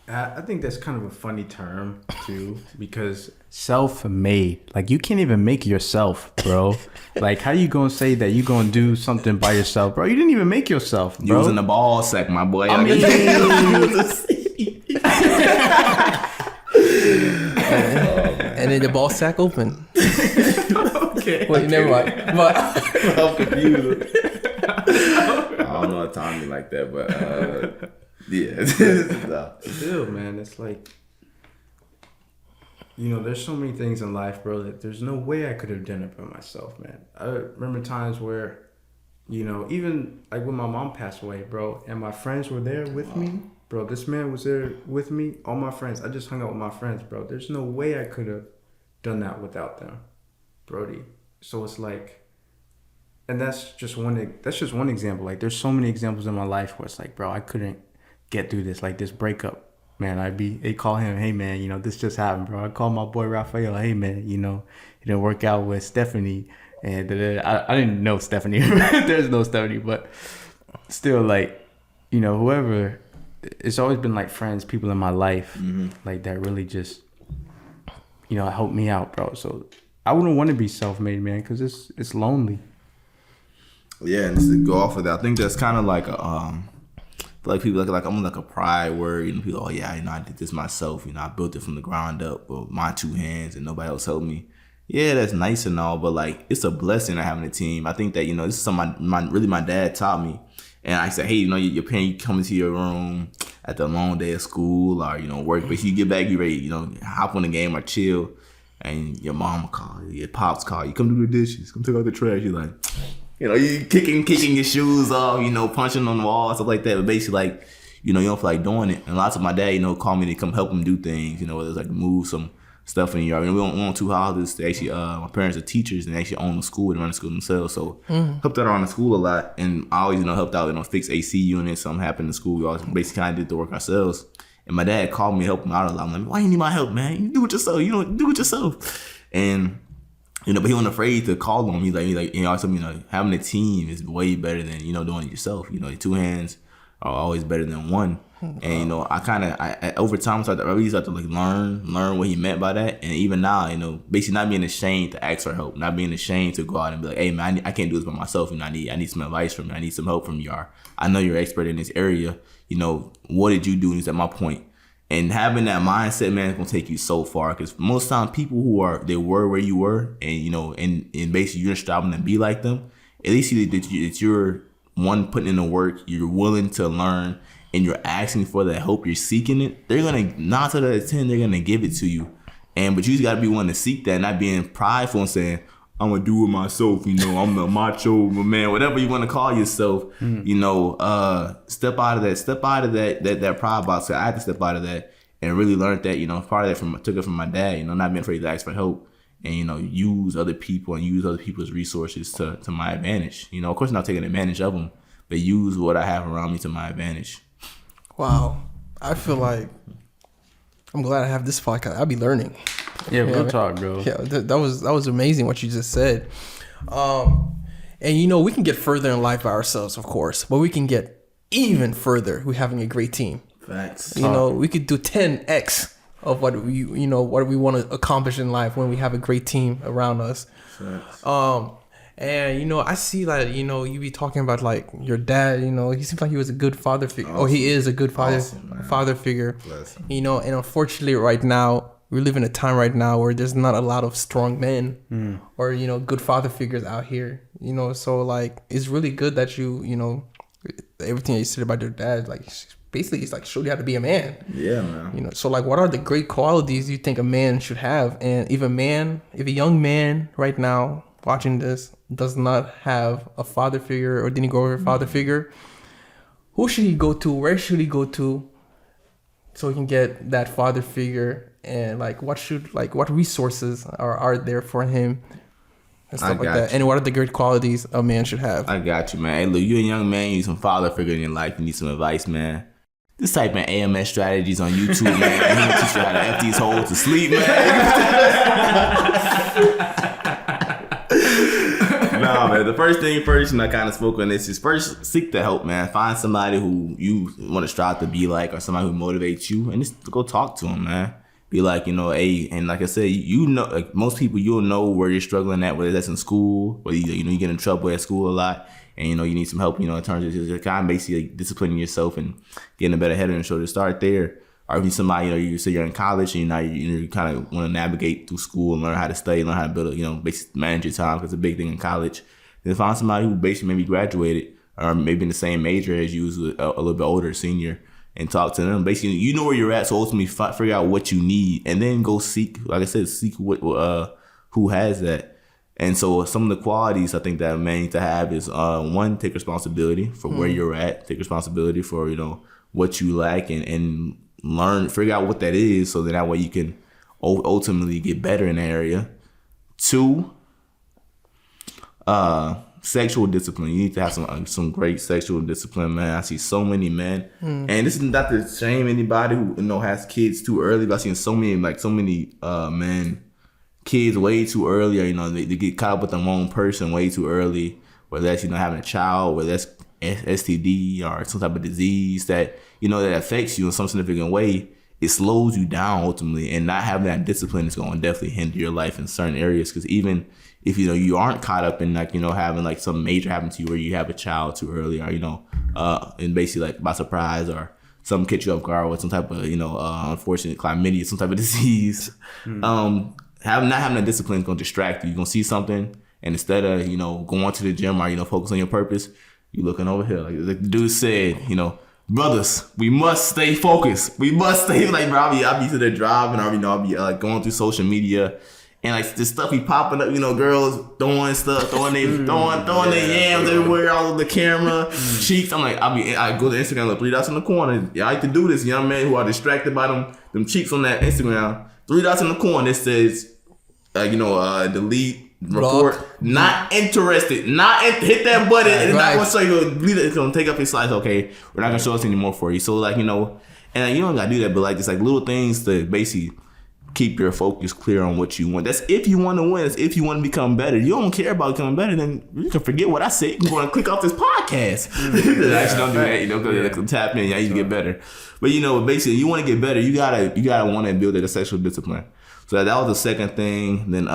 I think that's kind of a funny term too, because self-made, like, you can't even make yourself, bro. Like, how you gonna say that you gonna do something by yourself, bro? You didn't even make yourself, bro. Using the ball sack, my boy. I mean, and then the ball sack open. Okay. Wait, never mind. But I'm confused. I don't know how to time me like that, but yeah. Still, man, it's like, you know, there's so many things in life, bro, that there's no way I could have done it by myself, man. I remember times where, you know, even like when my mom passed away, bro, and my friends were there with me, bro. This man was there with me, all my friends. I just hung out with my friends, bro. There's no way I could have done that without them, Brody. So it's like, and that's just one example. Like, there's so many examples in my life where it's like, bro, I couldn't get through this, like this breakup. Man, they call him, hey man, you know, this just happened, bro. I call my boy Raphael, hey man, you know, it didn't work out with Stephanie, and I didn't know Stephanie. There's no Stephanie, but still, like, you know, whoever, it's always been like friends, people in my life, like, that really just, you know, helped me out, bro. So I wouldn't want to be self-made, man, because it's lonely. Yeah, and to go off of that, I think that's kind of like like people like I'm like a pride word. You know, people, oh yeah, you know, I did this myself. You know, I built it from the ground up with my two hands, and nobody else helped me. Yeah, that's nice and all, but like, it's a blessing to having a team. I think that, you know, this is something my dad taught me. And I said, hey, you know, your parent, you come into your room at the long day of school or, you know, work, but you get back, you ready, you know, hop on the game or chill, and your mom call you, your pops call you, come do the dishes, come take out the trash. You're like, you know, you kicking your shoes off, you know, punching on the wall, stuff like that. But basically, like, you know, you don't feel like doing it. And lots of my dad, you know, call me to come help him do things, you know, whether it's like move some stuff in the yard. You know, we own two houses. They actually, my parents are teachers and they actually own the school and run the school themselves. So helped out around the school a lot. And I always, you know, helped out, you know, fix AC units. Something happened in school. We always basically kind of did the work ourselves. And my dad called me, help him out a lot. I'm like, why you need my help, man? You do it yourself. You know, do it yourself. And, you know, but he wasn't afraid to call him. He's like, you know, always told me, you know, having a team is way better than, you know, doing it yourself. You know, your two hands are always better than one. And, you know, I over time, I really started to like learn what he meant by that. And even now, you know, basically not being ashamed to ask for help, not being ashamed to go out and be like, hey man, I can't do this by myself. You know, I need some advice from you. I need some help from you. I know you're an expert in this area. You know, what did you do? And he's at my point. And having that mindset, man, is gonna take you so far. Because most time, people who were where you were, and you know, and basically you're striving to be like them. At least see that you're one putting in the work. You're willing to learn, and you're asking for that help. You're seeking it. They're gonna 9 out of 10. They're gonna give it to you. But you just gotta be willing to seek that, not being prideful and saying, I'm gonna do it myself, you know, I'm the macho man, whatever you want to call yourself, you know, step out of that pride box. I had to step out of that and really learned that, you know, part of that took it from my dad, you know, not being afraid to ask for help and, you know, use other people and use other people's resources to my advantage. You know, of course, not taking advantage of them, but use what I have around me to my advantage. Wow. I feel like I'm glad I have this podcast. I'll be learning. Yeah, real talk, bro. Yeah, that was amazing what you just said. And you know, we can get further in life by ourselves, of course, but we can get even further with having a great team. Facts. You know, we could do 10x of what we want to accomplish in life when we have a great team around us. Facts. And you know, I see that, you know, you be talking about like your dad, you know, he seems like he was a good father figure. Awesome. He is a good father figure. You know, and unfortunately right now, we live in a time right now where there's not a lot of strong men or, you know, good father figures out here, you know, so like, it's really good that you know, everything that you said about your dad, like, basically it's like showed you how to be a man. Yeah, man. You know, so like, what are the great qualities you think a man should have? And if a young man right now watching this does not have a father figure or didn't grow with a father figure, who should he go to? Where should he go to so he can get that father figure? And like, what resources are there for him and stuff like that? And what are the great qualities a man should have? I got you, man. Hey, look, you a young man, you need some father figure in your life, you need some advice, man. Just type in AMS strategies on YouTube, man. He gonna teach you how to F these hoes to sleep, man. No, man. The first thing first, and I kind of spoke on this, is first seek the help, man. Find somebody who you want to strive to be like, or somebody who motivates you, and just go talk to them, man. Be like, you know, hey, and like I said, you know, like most people, you'll know where you're struggling at, whether that's in school, whether you know you get in trouble at school a lot, and you know you need some help, you know, in terms of just kind of basically like disciplining yourself and getting a better head on your shoulder. Start there. Or if you're somebody, you know, you say you're in college and you kind of want to navigate through school and learn how to study, learn how to build, you know, basically manage your time, because it's a big thing in college. Then find somebody who basically maybe graduated or maybe in the same major as you, a little bit older, senior, and talk to them. Basically, you know where you're at, so ultimately figure out what you need, and then go seek, like I said, seek who has that. And so some of the qualities I think that a man needs to have is one, take responsibility for where you're at, take responsibility for, you know, what you lack, and learn, figure out what that is, so that way you can ultimately get better in the area. Two, sexual discipline. You need to have some great sexual discipline, man. I see so many men, and this is not to shame anybody who, you know, has kids too early, but I've seen so many men, kids way too early, or, you know, they get caught up with the wrong person way too early, whether that's, you know, having a child, whether that's STD or some type of disease that, you know, that affects you in some significant way. It slows you down ultimately, and not having that discipline is going to definitely hinder your life in certain areas. Because even if, you know, you aren't caught up in, like, you know, having like some major happen to you where you have a child too early, or, you know, and basically like by surprise, or something catch you off guard with some type of, you know, unfortunate chlamydia, some type of disease, not having that discipline is going to distract you. You're going to see something, and instead of, you know, going to the gym or, you know, focus on your purpose, you looking over here. Like the dude said, you know, brothers, we must stay focused. We must stay, like, bro, I'll be to the driving, or, you know, I'll be like going through social media, and like this stuff be popping up, you know, girls throwing stuff, throwing their yams everywhere, all over the camera, cheeks. I'm like, I go to Instagram, look, 3 dots in the corner. I like to do this. Young men who are distracted by them cheeks on that Instagram. 3 dots in the corner. It says, you know, delete. Report, not interested, hit that button, and not gonna show you, it's gonna take up your slides. Okay, we're not gonna show us anymore for you. So, like, you know, and you don't gotta do that, but like, just like little things to basically keep your focus clear on what you want. That's if you want to win. That's if you want to become better. You don't care about becoming better, then you can forget what I said. You can go and click off this podcast. Actually, don't do that, you know, because tap in, you can get better. But, you know, basically, you want to get better, you gotta want to build a sexual discipline. So that was the second thing. Then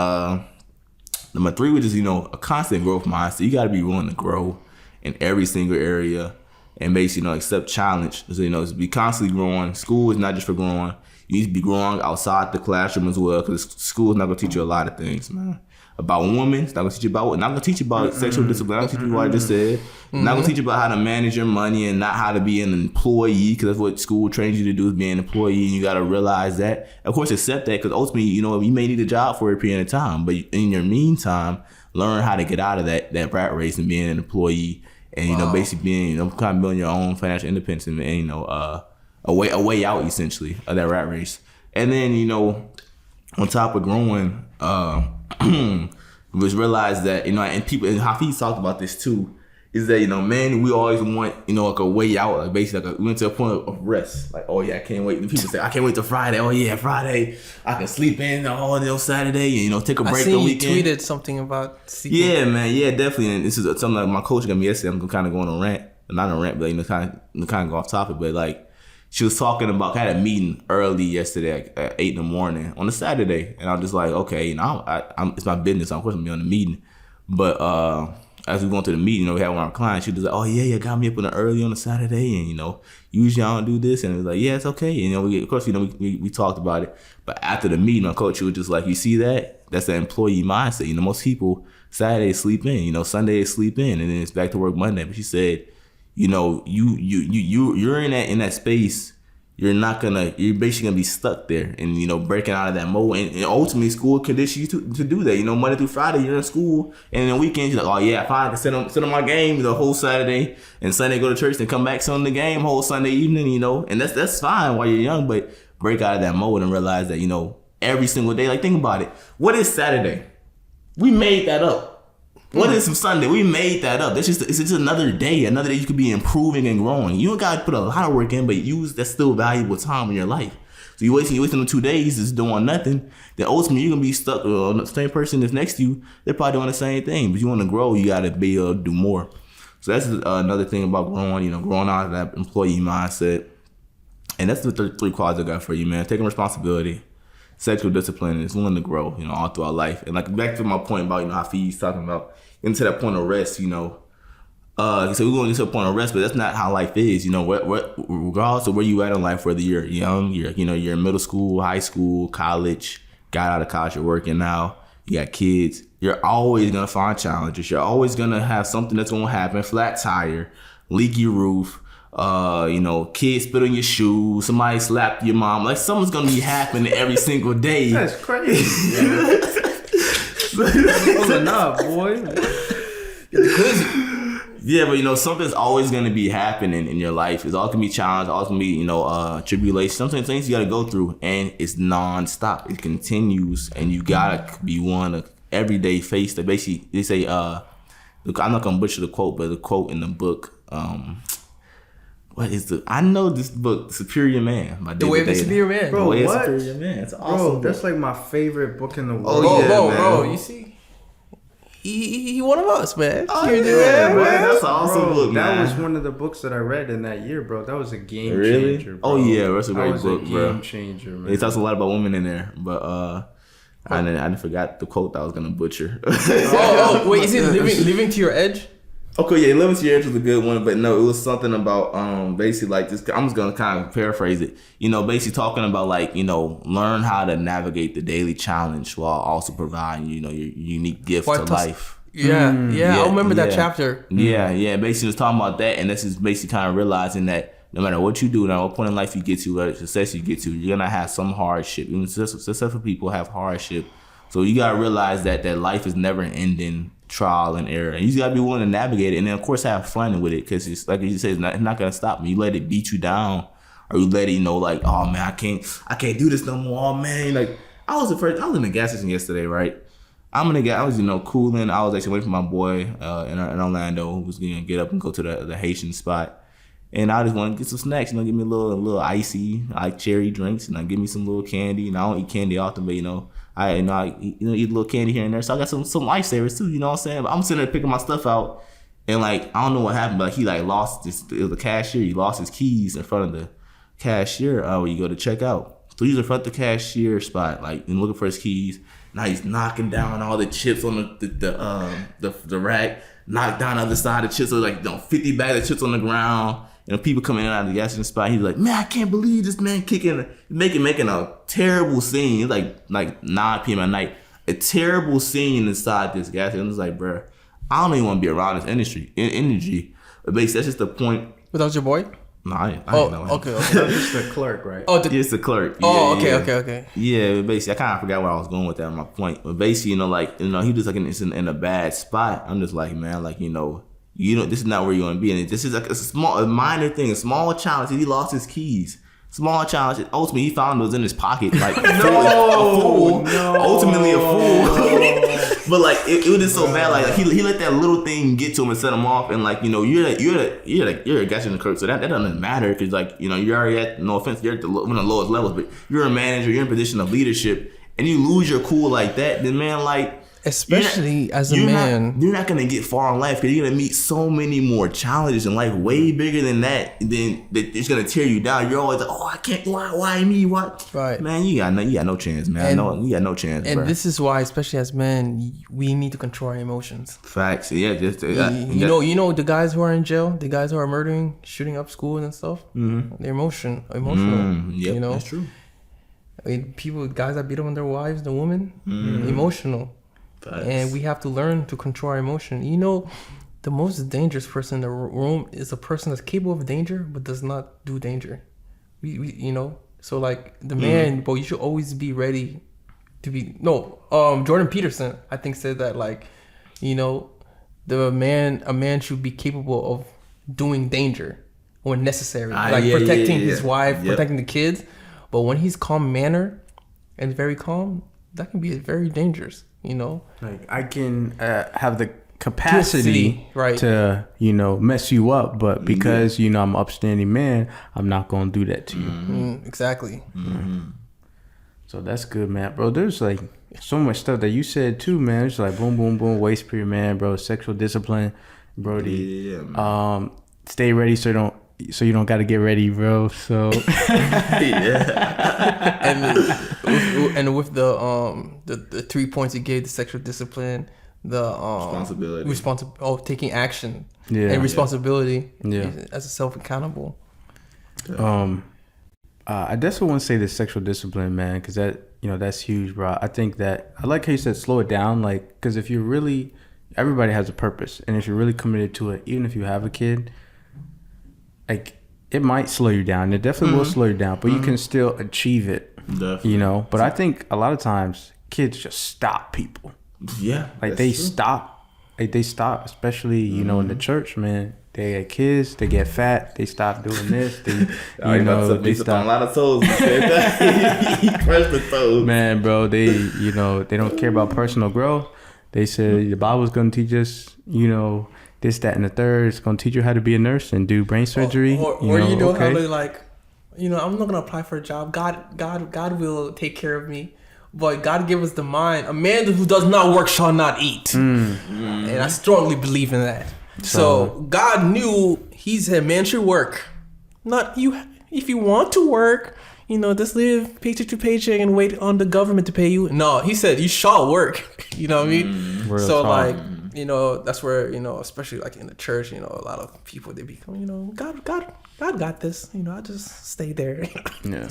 number 3, which is, you know, a constant growth mindset. You got to be willing to grow in every single area, and basically, you know, accept challenge. So, you know, be constantly growing. School is not just for growing. You need to be growing outside the classroom as well, because school is not going to teach you a lot of things, man. About women, it's not going to teach you about, not going to teach you about sexual discipline. Not going to teach you what I just said. Not going to teach you about how to manage your money, and not how to be an employee, because that's what school trains you to do, is be an employee, and you got to realize that. Of course, accept that, because ultimately, you know, you may need a job for a period of time, but in your meantime, learn how to get out of that rat race and being an employee, and, you know, basically being, you know, kind of building your own financial independence, and you know, a way out, essentially, of that rat race. And then, you know, on top of growing, was realize that, you know, and people, and Hafiz talked about this too, is that, you know, man, we always want, you know, like a way out, like basically like we went to a point of rest. Like, oh yeah, I can't wait. The people say, I can't wait till Friday. Oh yeah, Friday, I can sleep in all day on Saturday, and, you know, take a break the weekend. You tweeted something about seeking. Yeah, man, yeah, definitely. And this is something like my coach got me yesterday. I'm kind of going on a rant, not a rant, but, you know, kind of go off topic, but like, she was talking about, I had a meeting early yesterday at 8 in the morning on a Saturday. And I'm just like, okay, you know, it's my business. Of course, I'm going to be on the meeting. But as we went to the meeting, you know, we had one of our clients. She was like, oh, yeah, you got me up early on a Saturday. And, you know, usually I don't do this. And it was like, yeah, it's okay. And, you know, of course, you know, we talked about it. But after the meeting, my coach was just like, you see that? That's the employee mindset. You know, most people, Saturday sleep in. You know, Sunday sleep in. And then it's back to work Monday. But she said, you know, you're in that space. You're basically gonna be stuck there, and you know, breaking out of that mode, and ultimately school conditions you to do that. You know, Monday through Friday you're in school, and on weekends you're like, oh yeah, fine, I can sit on my game the whole Saturday, and Sunday go to church, and come back sit on the game whole Sunday evening. You know, and that's fine while you're young, but break out of that mode and realize that, you know, every single day. Like, think about it. What is Saturday? We made that up. What is Sunday? We made that up. It's just another day. Another day you could be improving and growing. You don't gotta put a lot of work in, but that's still valuable time in your life. So you're wasting them 2 days just doing nothing. Then ultimately you're gonna be stuck with the same person that's next to you. They're probably doing the same thing. But you want to grow, you gotta be able to do more. So that's another thing about growing. You know, growing out of that employee mindset. And that's the three qualities I got for you, man. Taking responsibility, sexual discipline, and it's willing to grow, you know, all throughout life. And like back to my point about, you know, how Fee's talking about getting to that point of rest, you know. So we're going to get to a point of rest, but that's not how life is. You know, regardless of where you at in life, whether you're young, you're in middle school, high school, college, got out of college, you're working now, you got kids, you're always going to find challenges. You're always going to have something that's going to happen, flat tire, leaky roof, you know, kids spit on your shoes, somebody slapped your mom. Like, something's going to be happening every single day. That's crazy. Pulling up, boy. Yeah, but you know, something's always gonna be happening in your life. It's all gonna be challenge, all gonna be, you know, tribulation. Sometimes things you gotta go through, and it's non-stop. It continues, and you gotta be one to every day face that. Basically, they say, I'm not gonna butcher the quote, but the quote in the book, I know this book, Superior Man by David The Way of the Data. Superior Man. Bro, The Way of what? Superior Man. It's an awesome Bro, book. that's like my favorite book in the world. Oh, yeah, man. Bro, you see? He one of us, man. Oh, Here, yeah, man. man. That's an awesome Bro, book, that man. was one of the books that I read in that year, bro. That was a game Really? changer, bro. Oh, yeah, that's a great that was book, a bro. game changer, man. It talks a lot about women in there, but I forgot the quote that I was gonna butcher. Wait, is it living to your edge? Okay, yeah, 11 Years was a good one, but no, it was something about basically like this. I'm just gonna kind of paraphrase it. You know, basically talking about like, you know, learn how to navigate the daily challenge while also providing, you know, your unique gift to life. Yeah, I remember that chapter. Yeah. Basically, it's talking about that, and this is basically kind of realizing that no matter what you do, no matter what point in life you get to, what success you get to, you're gonna have some hardship. Even successful people have hardship, so you gotta realize that life is never ending trial and error, and you just gotta be willing to navigate it, and then of course have fun with it, because it's like you said, it's not gonna stop. When you let it beat you down, or you let it, you know, like, oh man, I can't do this no more. Oh man, like I was in the gas station yesterday, right? I was, you know, cooling. I was actually waiting for my boy in Orlando, who was gonna get up and go to the Haitian spot. And I just want to get some snacks, you know, give me a little icy, like cherry drinks, and give me some little candy. And I don't eat candy often, but you know, I eat a little candy here and there. So I got some lifesavers too, you know what I'm saying? But I'm sitting there picking my stuff out, and like I don't know what happened, but he like lost it was the cashier. He lost his keys in front of the cashier when you go to check out. So he's in front of the cashier spot, like, and looking for his keys. Now he's knocking down all the chips on the rack, knocked down the other side of the chips, so like, you know, 50 bags of chips on the ground. You know, people coming in and out of the gas station spot. He's like, man, I can't believe this man making a terrible scene. It's like 9 p.m. at night. A terrible scene inside this gas station. It's like, bro, I don't even want to be around this energy. But basically, that's just the point. But that was your boy? No, I didn't know him. Okay. That's just the clerk, right? It's the clerk. Okay. Yeah, basically, I kind of forgot where I was going with that. My point, but basically, you know, like, you know, he just like in a bad spot. I'm just like, man, like, you know, this is not where you want to be, and this is like a minor thing, a small challenge. He lost his keys. Small challenge. Ultimately, he found those in his pocket. Like, ultimately a fool. But like, it was just so bad. Like, he let that little thing get to him and set him off. And like, you know, you're a guy in the clerk, so that doesn't matter, because like, you know, you're already at, no offense, you're at one of the lowest levels, but you're a manager, you're in a position of leadership, and you lose your cool like that. Then man, like, especially as a man, you're not gonna get far in life, because you're gonna meet so many more challenges in life, way bigger than that. Then it's gonna tear you down. You're always like, oh, I can't. Why me? What? Right, man. You got no chance, man. You got no chance. And bro. this is why, especially as men, we need to control our emotions. Facts. Yeah. You know the guys who are in jail, the guys who are murdering, shooting up schools and stuff. Mm-hmm. They're emotional. Yep, you know, that's true. I mean, guys that beat up on their wives, the women, emotional. And we have to learn to control our emotion. You know, the most dangerous person in the room is a person that's capable of danger but does not do danger. We you know, so like the man, but you should always be ready to be. No, Jordan Peterson, I think, said that, like, you know, a man should be capable of doing danger when necessary, like protecting his wife, protecting the kids. But when he's calm manner and very calm, that can be very dangerous. You know, like I can have the capacity right to, you know, mess you up, but because you know I'm an upstanding man, I'm not gonna do that to you. Exactly. So that's good, man, bro. There's like so much stuff that you said too, man. It's like boom, boom, boom, waist period, man, bro. Sexual discipline, Brody. Yeah, stay ready so you don't got to get ready, bro. So and with the 3 points he gave, the sexual discipline, the responsibility, taking action, and responsibility, as a self accountable. I definitely want to say the sexual discipline, man, because that, you know, that's huge, bro. I think that I like how you said slow it down, like, because if you're really, everybody has a purpose, and if you're really committed to it, even if you have a kid, like, it might slow you down. It definitely will slow you down, but you can still achieve it. Definitely. You know, but I think a lot of times kids just stop people. Yeah, like they stop, especially, you know, in the church, man. They get kids, they get fat, they stop doing this. They, you know, they stop. A lot of toes. He crushed the toes. Man, bro, they, you know, they don't care about personal growth. They said the Bible's gonna teach us, you know, this, that, and the third. It's gonna teach you how to be a nurse and do brain surgery. Or you know how they like, you know, I'm not gonna apply for a job. God will take care of me. But God gave us the mind. A man who does not work shall not eat. And I strongly believe in that. So God knew, he said man should work. Not you. If you want to work, you know, just live paycheck to paycheck and wait on the government to pay you. No, he said you shall work. You know what I mean? So like, you know, that's where, you know, especially like in the church, you know, a lot of people, they become, you know, God got this. You know, I just stay there. Yeah.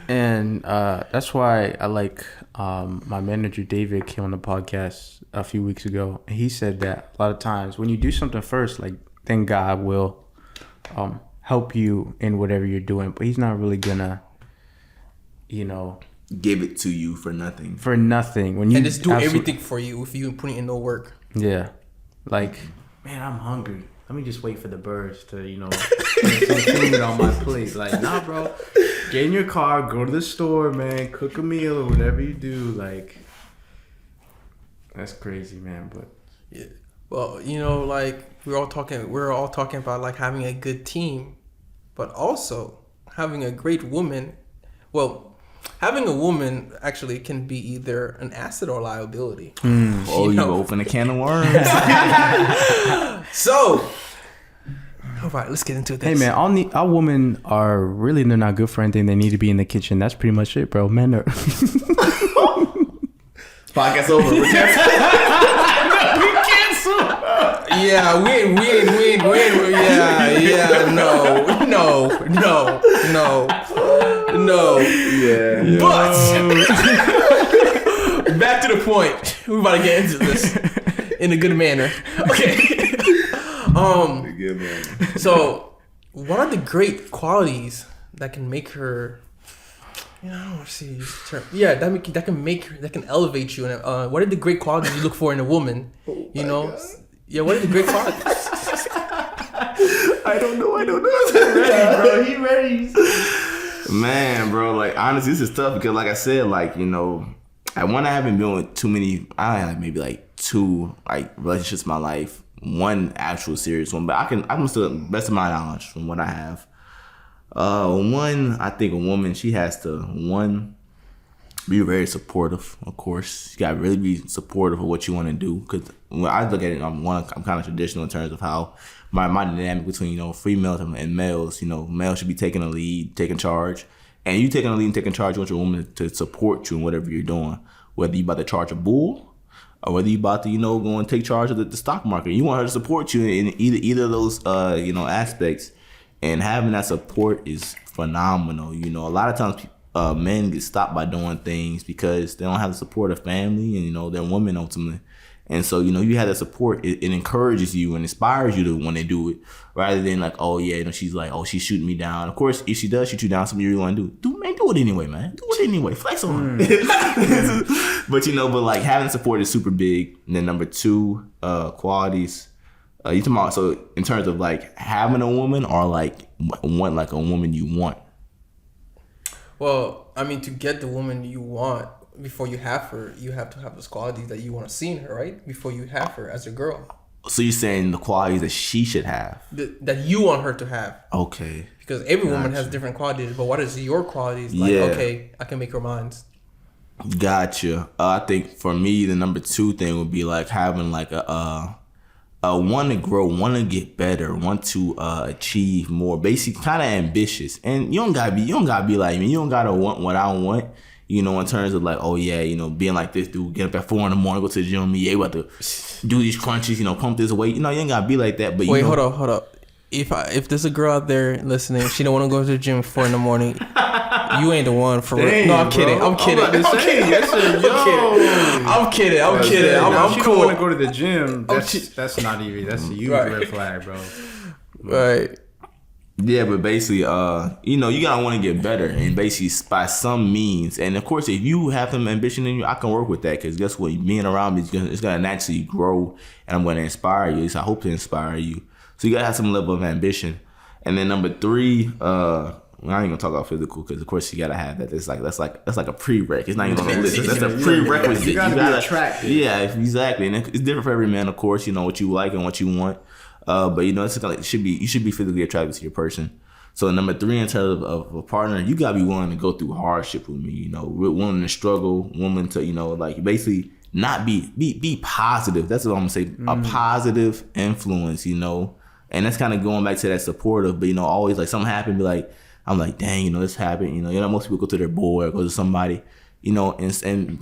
And that's why I like my manager David came on the podcast a few weeks ago, and he said that a lot of times when you do something first, like, then God will help you in whatever you're doing, but he's not really gonna, you know, give it to you for nothing. When you and just do everything for you if you put in no work. Yeah, like, man, I'm hungry. Let me just wait for the birds to, you know, put some food on my plate. Like, nah, bro. Get in your car, go to the store, man. Cook a meal or whatever you do. Like, that's crazy, man. But yeah, well, you know, like we're all talking about like having a good team, but also having a great woman. Well, having a woman actually can be either an asset or liability. Oh, you open a can of worms. So, all right, let's get into this. Hey, man, all women are really, they're not good for anything. They need to be in the kitchen. That's pretty much it, bro. Men are. Podcast over. We cancel. Yeah, we no. Yeah. But back to the point. We're about to get into this in a good manner. Okay. Good man. So, what are the great qualities that can make her? You know, I don't want to see this term. Yeah, that can elevate you. And what are the great qualities you look for in a woman? You know, God. Yeah. What are the great qualities? I don't know. He ready. Man, bro, like, honestly, this is tough because, like I said, like, you know, I haven't been with too many. I had maybe like 2 like relationships in my life. One actual serious one, but I'm still, best of my knowledge from what I have. One, I think a woman, she has to, one, be very supportive. Of course, you gotta really be supportive of what you want to do. Because when I look at it, I'm kind of traditional in terms of how my dynamic between, you know, females and males. You know, males should be taking the lead, taking charge, and you taking the lead and taking charge. You want your woman to support you in whatever you're doing, whether you about to charge a bull or whether you about to, you know, go and take charge of the stock market. You want her to support you in either of those, you know, aspects. And having that support is phenomenal. You know, a lot of times men get stopped by doing things because they don't have the support of family and, you know, their women ultimately. And so, you have that support. It encourages you and inspires you to when they do it, rather than like, oh yeah, she's like, oh, she's shooting me down. Of course, if she does shoot you down, something you really want to do it anyway, man. Do it anyway. Flex on her. But but like having support is super big. And then number 2, qualities. You talking about, so in terms of like having a woman or like want like a woman you want? Well, I mean, to get the woman you want, before you have her, you have to have those qualities that you want to see in her, right? Before you have her as a girl. So you're saying the qualities that she should have? That you want her to have. Okay. Because every woman has different qualities, but what is your qualities? Like, okay, I can make her mine. Gotcha. I think for me, the number 2 thing would be like having like a want to grow, want to get better, want to achieve more, basically kind of ambitious. And you don't gotta be like me. You don't gotta want what I want, in terms of like, oh yeah, being like this dude, get up at 4 a.m, go to the gym, me able to do these crunches, pump this weight. You ain't gotta be like that. But wait, hold up. If there's a girl out there listening, she don't want to go to the gym 4 a.m, you ain't the one for real. No, I'm kidding. I'm kidding. I'm kidding. I'm cool. She don't want to go to the gym. That's not even. That's a huge red flag, bro. Right. Yeah, but basically, you gotta want to get better, and basically by some means. And of course, if you have some ambition in you, I can work with that. Because guess what? Being around me it's gonna naturally grow, and I'm gonna inspire you. At least I hope to inspire you. So you gotta have some level of ambition. And then number 3, I ain't gonna talk about physical because of course you gotta have that. That's like a prereq. It's not even on the list. That's a prerequisite. You gotta be attractive. Yeah, exactly. And it's different for every man, of course. What you like and what you want. But it's like you should be physically attracted to your person. So number 3, in terms of a partner, you gotta be willing to go through hardship with me. Willing to struggle, willing to like basically not be positive. That's what I'm gonna say. A positive influence. And that's kind of going back to that supportive. But always like something happened, be like. I'm like, dang, this happened. Most people go to their boy or go to somebody, and a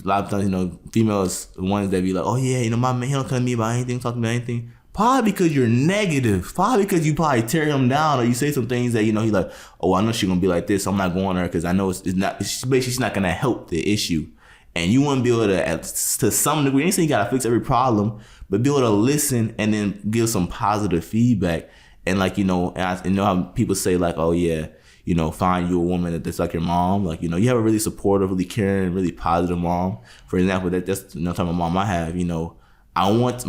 lot of times, females, the ones that be like, oh yeah, my man, he don't come to me about anything, talk to me about anything. Probably because you're negative. Probably because you probably tear him down or you say some things that, he like, oh, I know she's going to be like this. So I'm not going to her because I know it's not, she's not going to help the issue. And you want to be able to some degree, I ain't saying you got to fix every problem, but be able to listen and then give some positive feedback. And like, and I know how people say like, oh yeah, find you a woman that's like your mom. Like, you have a really supportive, really caring, really positive mom. For example, that's the type of mom I have. I ain't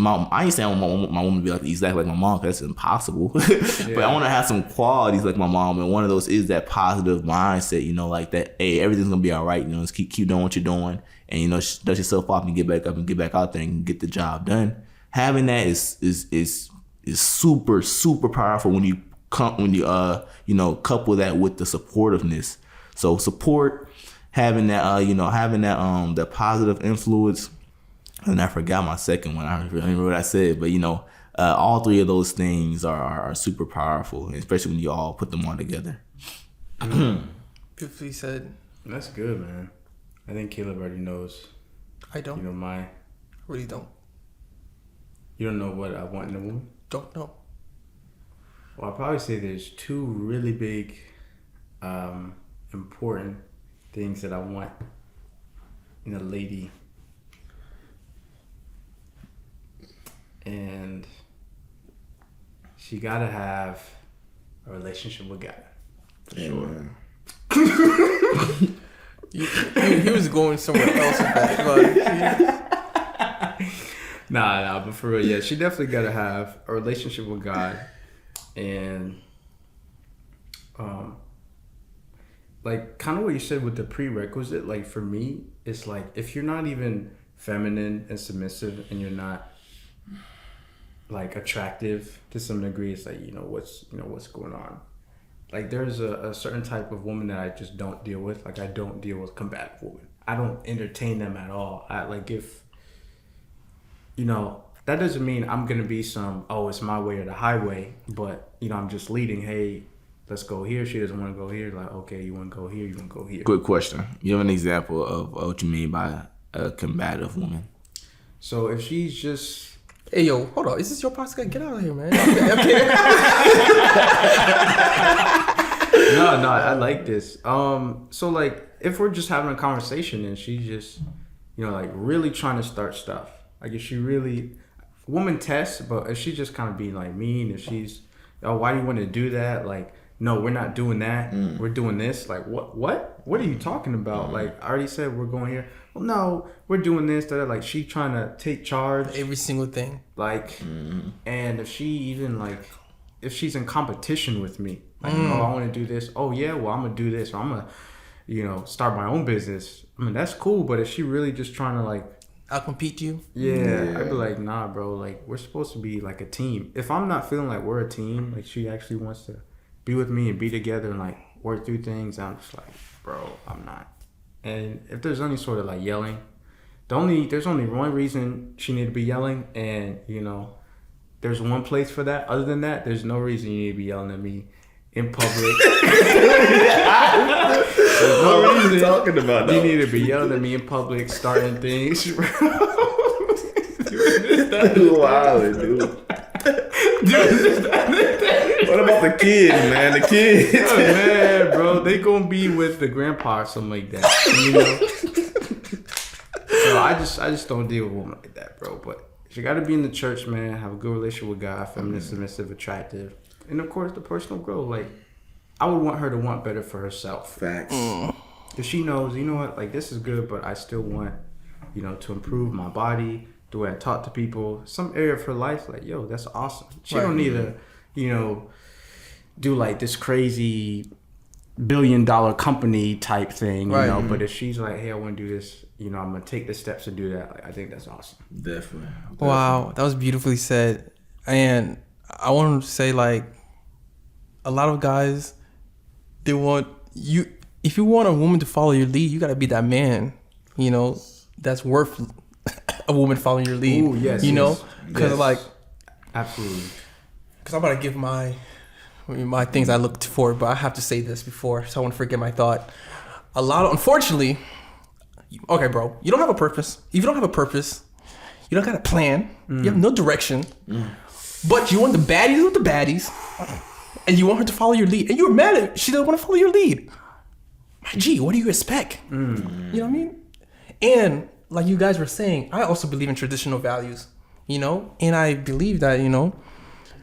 saying I want my woman to be like exactly like my mom, because that's impossible. But I want to have some qualities like my mom, and one of those is that positive mindset. Like that, hey, everything's gonna be all right. Just keep doing what you're doing, and dust yourself off and get back up and get back out there and get the job done. Having that is super, super powerful when you couple that with the supportiveness. So support, having that the positive influence. And I forgot my second one. I don't remember what I said, but all 3 of those things are super powerful, especially when you all put them all together. Beautifully said. That's good, man. I think Caleb already knows. I don't. I really don't. You don't know what I want in a woman? Don't know. Well, I'll probably say there's 2 really big, important things that I want in a lady. And she gotta have a relationship with God. For sure. He was going somewhere else with that. Nah, but for real, yeah, she definitely gotta have a relationship with God. And like kind of what you said with the prerequisite, like for me, it's like if you're not even feminine and submissive and you're not like attractive to some degree, it's like what's going on. Like there's a certain type of woman that I just don't deal with. Like I don't deal with combative women. I don't entertain them at all. I like if that doesn't mean I'm gonna be it's my way or the highway, but I'm just leading. Hey, let's go here. She doesn't want to go here. Like, okay, you want to go here, you want to go here. Quick question. You have an example of what you mean by a combative woman? So if she's just... Hey, yo, hold on. Is this your podcast? Get out of here, man. Okay. No, I like this. So, like, if we're just having a conversation and she's just, like, really trying to start stuff, Like if she really, woman tests, but if she just kind of being like mean, if she's, oh, why do you want to do that? Like, no, we're not doing that. We're doing this. Like, what are you talking about? Like, I already said we're going here. Well, no, we're doing this. That like she trying to take charge. Every single thing. Like, and if she even like, if she's in competition with me, like, oh, I want to do this. Oh yeah, well, I'm gonna do this. Or I'm gonna, you know, start my own business. I mean, that's cool. But if she really just trying to like, Outcompete you. yeah, I'd be like, nah, bro. Like, we're supposed to be like a team. If I'm not feeling like we're a team, like she actually wants to be with me and be together and like work through things, I'm just like, bro, I'm not. And if there's any sort of like yelling, there's only one reason she need to be yelling, and you know, there's one place for that. Other than that, there's no reason you need to be yelling at me in public. There's no What are reason you talking about? you though? need to be yelling at me in public, starting things. Wow, dude. What about the kids, man? The kids. Oh, man, bro, they gonna be with the grandpa or something like that. You know? So I just don't deal with women like that, bro. But she got to be in the church, man. Have a good relationship with God, feminine, submissive, attractive, and of course the personal growth. Like, I would want her to want better for herself. Facts. If she knows, you know what, like this is good, but I still want, you know, to improve my body, the way I talk to people, some area of her life. Like, yo, that's awesome. She don't need to, you know, do like this crazy $1 billion company type thing, you know. But if she's like, hey, I want to do this, you know, I'm gonna take the steps to do that. Like, I think that's awesome. Definitely. Wow, that was beautifully said. And I want to say, like, a lot of guys, they want you. If you want a woman to follow your lead, you gotta be that man, you know, that's worth a woman following your lead. Ooh, yes, you know, yes. because Yes. like, Absolutely. because I'm about to give my things I looked for, but I have to say this before, so I won't forget my thought. Unfortunately, okay, bro, you don't have a purpose. If you don't have a purpose, you don't got a plan. You have no direction. But you want the baddies with the baddies, and you want her to follow your lead, and you're mad at she doesn't want to follow your lead. My G, what do you expect? You know what I mean? And like you guys were saying, I also believe in traditional values, you know, and I believe that, you know,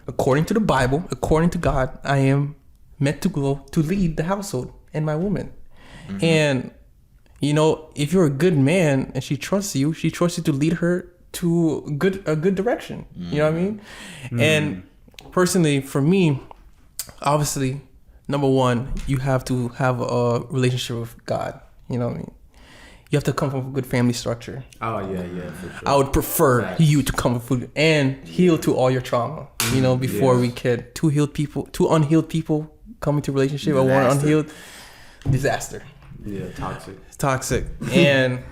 according to the Bible, according to God, I am meant to go to lead the household and my woman. And, you know, if you're a good man and she trusts you to lead her to a good direction. You know what I mean? And personally, for me, obviously, number one, you have to have a relationship with God. You know what I mean? You have to come from a good family structure. Oh yeah, for sure. I would prefer Facts. you to come from and heal to all your trauma. You know, before we get two unhealed people coming to relationship, or one unhealed disaster. Yeah, Toxic. And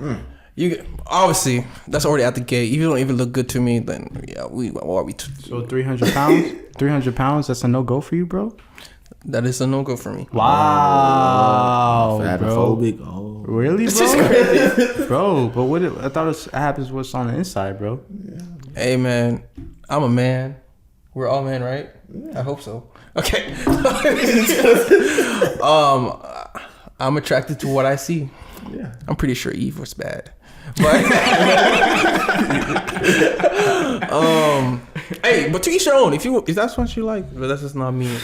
you obviously that's already at the gate. If you don't even look good to me, then yeah, what are we? So 300 pounds? 300 pounds, that's a no-go for you, bro? That is a no-go for me. Wow, Fatophobic. Oh. Really, bro? It's just crazy. Bro, but I thought it happens what's on the inside, bro. Hey man, I'm a man. We're all men, right? I hope so. Okay. I'm attracted to what I see. Yeah. I'm pretty sure Eve was bad. But hey, but to each your own. If that's what you like, but that's just not me.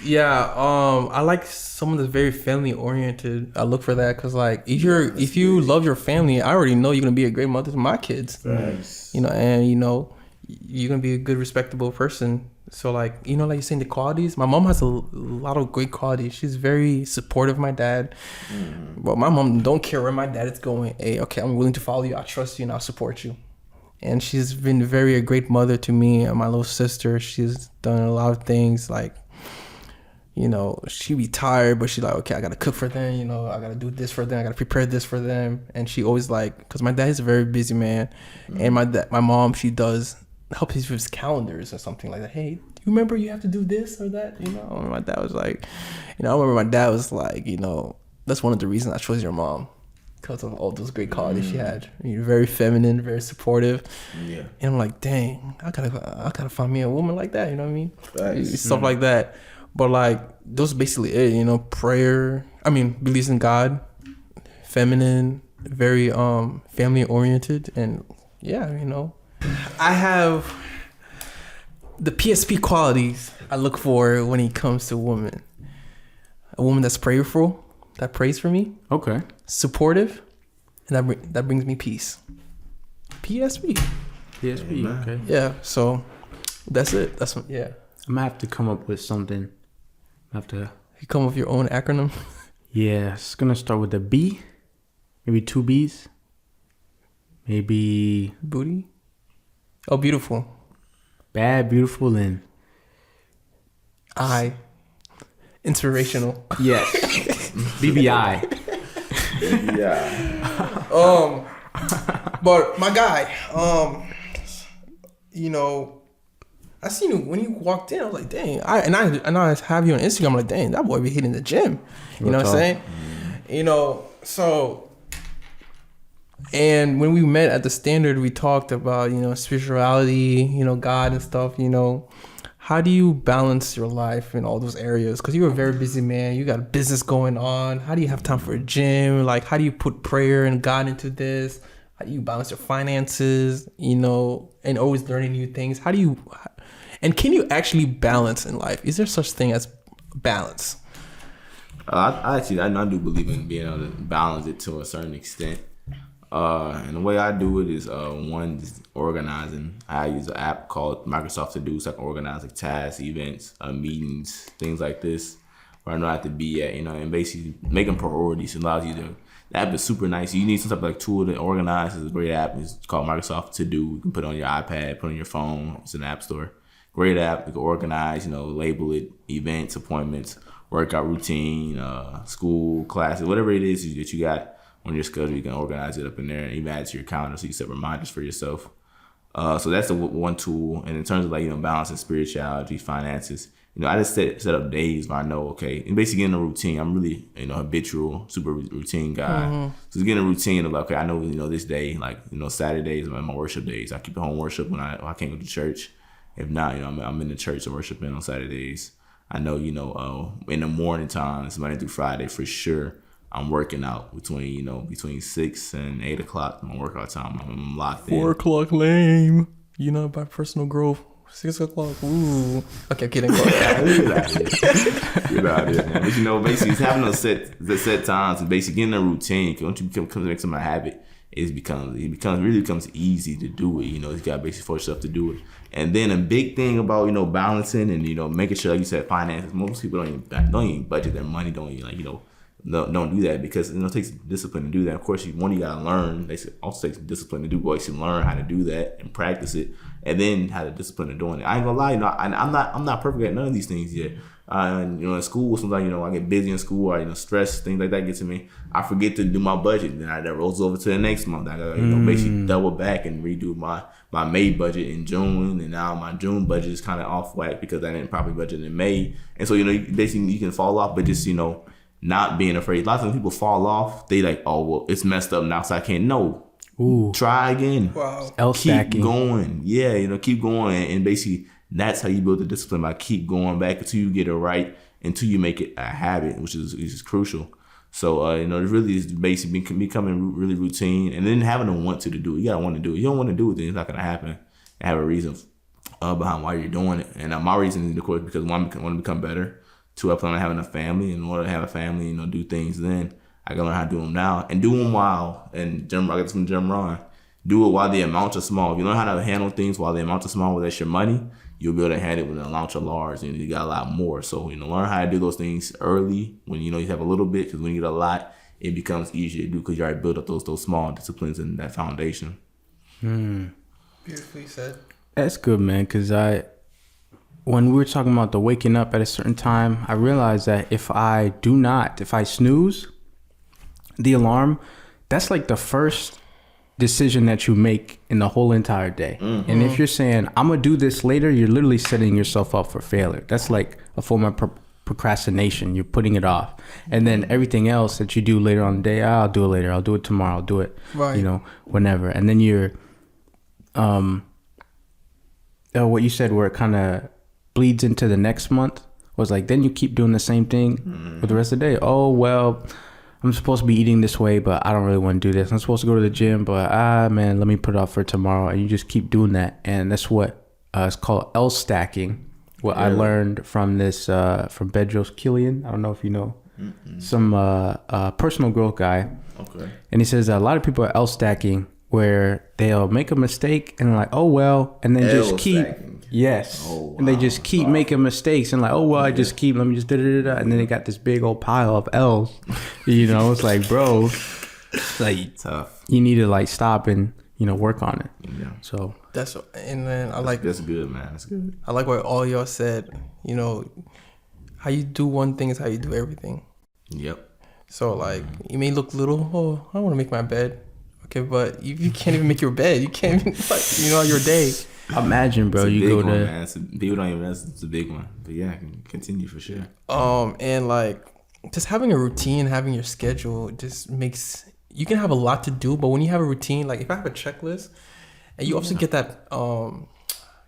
I like someone that's very family oriented. I look for that because like if you love your family, I already know you're gonna be a great mother to my kids. Nice. You know, and you know you're gonna be a good, respectable person. So like, you know, like you're saying the qualities. My mom has a lot of great qualities. She's very supportive of my dad. But my mom don't care where my dad is going. Hey, okay, I'm willing to follow you. I trust you and I'll support you. And she's been a great mother to me and my little sister. She's done a lot of things like, you know, she be tired, but she's like, okay, I gotta cook for them. You know, I gotta do this for them. I gotta prepare this for them. And she always like, because my dad is a very busy man, and my mom, she does help with his calendars or something like that. Hey, do you remember you have to do this or that? You know, and my dad was like, you know, I remember my dad was like, you know, that's one of the reasons I chose your mom, because of all those great qualities she had. You're very feminine, very supportive. Yeah. And I'm like, dang, I gotta find me a woman like that. You know what I mean? Nice. Stuff like that. But like, those basically it. You know, believes in God, feminine, very family oriented, and yeah, I have the PSP qualities I look for when it comes to a woman. A woman that's prayerful, that prays for me, Okay. supportive, and that brings me peace. PSP. PSP. Okay. Yeah, so that's it. That's what, yeah. I'm gonna have to come up with something. I have to. You come up with your own acronym. Yeah, it's gonna start with a B. Maybe 2 B's. Maybe Booty. Oh, beautiful. bad, beautiful, and I. Inspirational. yes. BBI. Yeah. But my guy, I seen you when you walked in. I was like, dang. I have you on Instagram. I'm like, dang, that boy be hitting the gym. You know what I'm saying? So. And when we met at the Standard, we talked about spirituality, God and stuff. How do you balance your life in all those areas? Because you're a very busy man. You got a business going on. How do you have time for a gym? Like, how do you put prayer and God into this? How do you balance your finances, and always learning new things? And can you actually balance in life? Is there such thing as balance? I do believe in being able to balance it to a certain extent. And the way I do it is one, just organizing. I use an app called Microsoft To Do, so I can organize like tasks, events, meetings, things like this, where I know I have to be at, and basically making priorities. It allows you to. The app is super nice. You need some type of like tool to organize. It's a great app. It's called Microsoft To Do. You can put it on your iPad, put it on your phone. It's in the App Store. Great app. You can organize. Label it, events, appointments, workout routine, school, classes, whatever it is that you got on your schedule. You can organize it up in there and even add it to your calendar so you set reminders for yourself. So that's the one tool. And in terms of balancing spirituality, finances, I just set up days where I know, okay, and basically getting a routine. I'm really, habitual, super routine guy. Mm-hmm. So it's getting a routine of okay, I know, this day, Saturdays are my worship days. I keep it home worship when I can't go to church. If not, I'm in the church and worshiping on Saturdays. I know, in the morning time, it's Monday through Friday for sure. I'm working out between 6 and 8 o'clock. My workout time. I'm locked in. 4 o'clock lame. By personal growth. 6 o'clock. Ooh. Okay, I'm kidding. Get out of here, man. But basically, it's having those set times and basically getting a routine. Once you become to make some a habit, it becomes easy to do it. You got to basically force yourself to do it. And then a big thing about balancing and making sure, like you said, finances. Most people don't even budget their money. Don't do that because it takes discipline to do that. Of course, you gotta learn. They also takes discipline to do. But you learn how to do that and practice it, and then have the discipline of doing it. I ain't gonna lie, I'm not perfect at none of these things yet. In school, sometimes I get busy in school, or stress, things like that get to me. I forget to do my budget, then that rolls over to the next month. I gotta basically double back and redo my May budget in June, and now my June budget is kind of off whack because I didn't properly budget in May, and so basically you can fall off, but just not being afraid. A lot of times people fall off. They like, oh well, it's messed up now, so I can't. No, ooh, try again. Wow, keep going. Yeah, keep going, and basically that's how you build the discipline by keep going back until you get it right, until you make it a habit, which is crucial. So it really is basically becoming really routine, and then having to want to do it. You gotta want to do it. You don't want to do it, then it's not gonna happen. And have a reason behind why you're doing it, and my reason is of course because one, I want to become better. 2, I plan on having a family, and in order to have a family, do things then, I can learn how to do them now. And do them while, and I got this from Jim Ron, do it while the amounts are small. If you learn how to handle things while the amounts are small, whether that's your money, you'll be able to handle it when the amounts are large, and you got a lot more. So, learn how to do those things early when, you have a little bit, because when you get a lot, it becomes easier to do because you already built up those small disciplines and that foundation. Beautifully said. That's good, man, because when we were talking about the waking up at a certain time, I realized that if I snooze the alarm, that's like the first decision that you make in the whole entire day. Mm-hmm. And if you're saying, I'm going to do this later, you're literally setting yourself up for failure. That's like a form of procrastination. You're putting it off. And then everything else that you do later on the day, I'll do it later. I'll do it tomorrow. I'll do it, whenever. And then you're, what you said where it kind of bleeds into the next month was like, then you keep doing the same thing for the rest of the day. Oh, well, I'm supposed to be eating this way, but I don't really want to do this. I'm supposed to go to the gym, but man, let me put it off for tomorrow. And you just keep doing that. And that's what it's called L stacking. What I learned from this, from Bedros Killian. I don't know if you know. Some personal growth guy. Okay. And he says that a lot of people are L stacking where they'll make a mistake and like, oh well, and then just keep and they just keep making mistakes and like, oh well, I just keep, let me just da-da-da-da. And then they got this big old pile of L's. You know, it's like, bro, like Tough. you need to like stop and, you know, work on it. Yeah. So And then I like That's good, man. That's good. I like what all y'all said. You know, how you do one thing is how you do everything. Yep. So like, you may look little. Oh, I want to make my bed. Okay, but you can't even make your bed. You can't even, like, you know, your day. imagine, bro, It's a you big go one, to man. People don't even. It's a big one. But yeah, I can continue for sure. And like, just having a routine, having your schedule just makes, you can have a lot to do, but when you have a routine, like if I have a checklist, and you also get that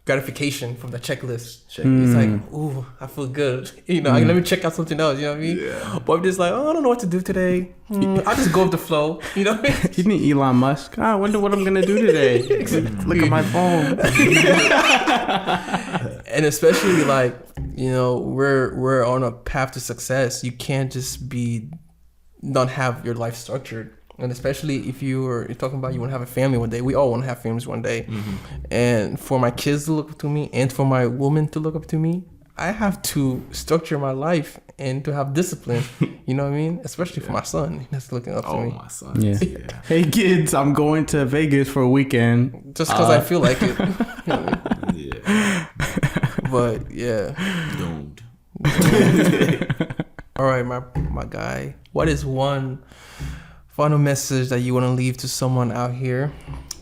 gratification from the checklist. It's like, ooh, I feel good. You know, let me check out something else. You know what I mean? Yeah. But I'm just like, oh, I don't know what to do today. I'll just go with the flow. You know what I mean? you need Elon Musk. I wonder what I'm gonna do today. Look at my phone. And especially like, you know, we're on a path to success. You can't just not have your life structured. And especially if you're talking about you want to have a family one day. We all want to have families one day. And for my kids to look up to me and for my woman to look up to me, I have to structure my life and to have discipline. You know what I mean? Especially for my son that's looking up to me. My son. Yeah. Hey kids, I'm going to Vegas for a weekend. Just because I feel like it. You know what I mean? Yeah. But yeah. Doomed. All right, my guy. What is one final message that you want to leave to someone out here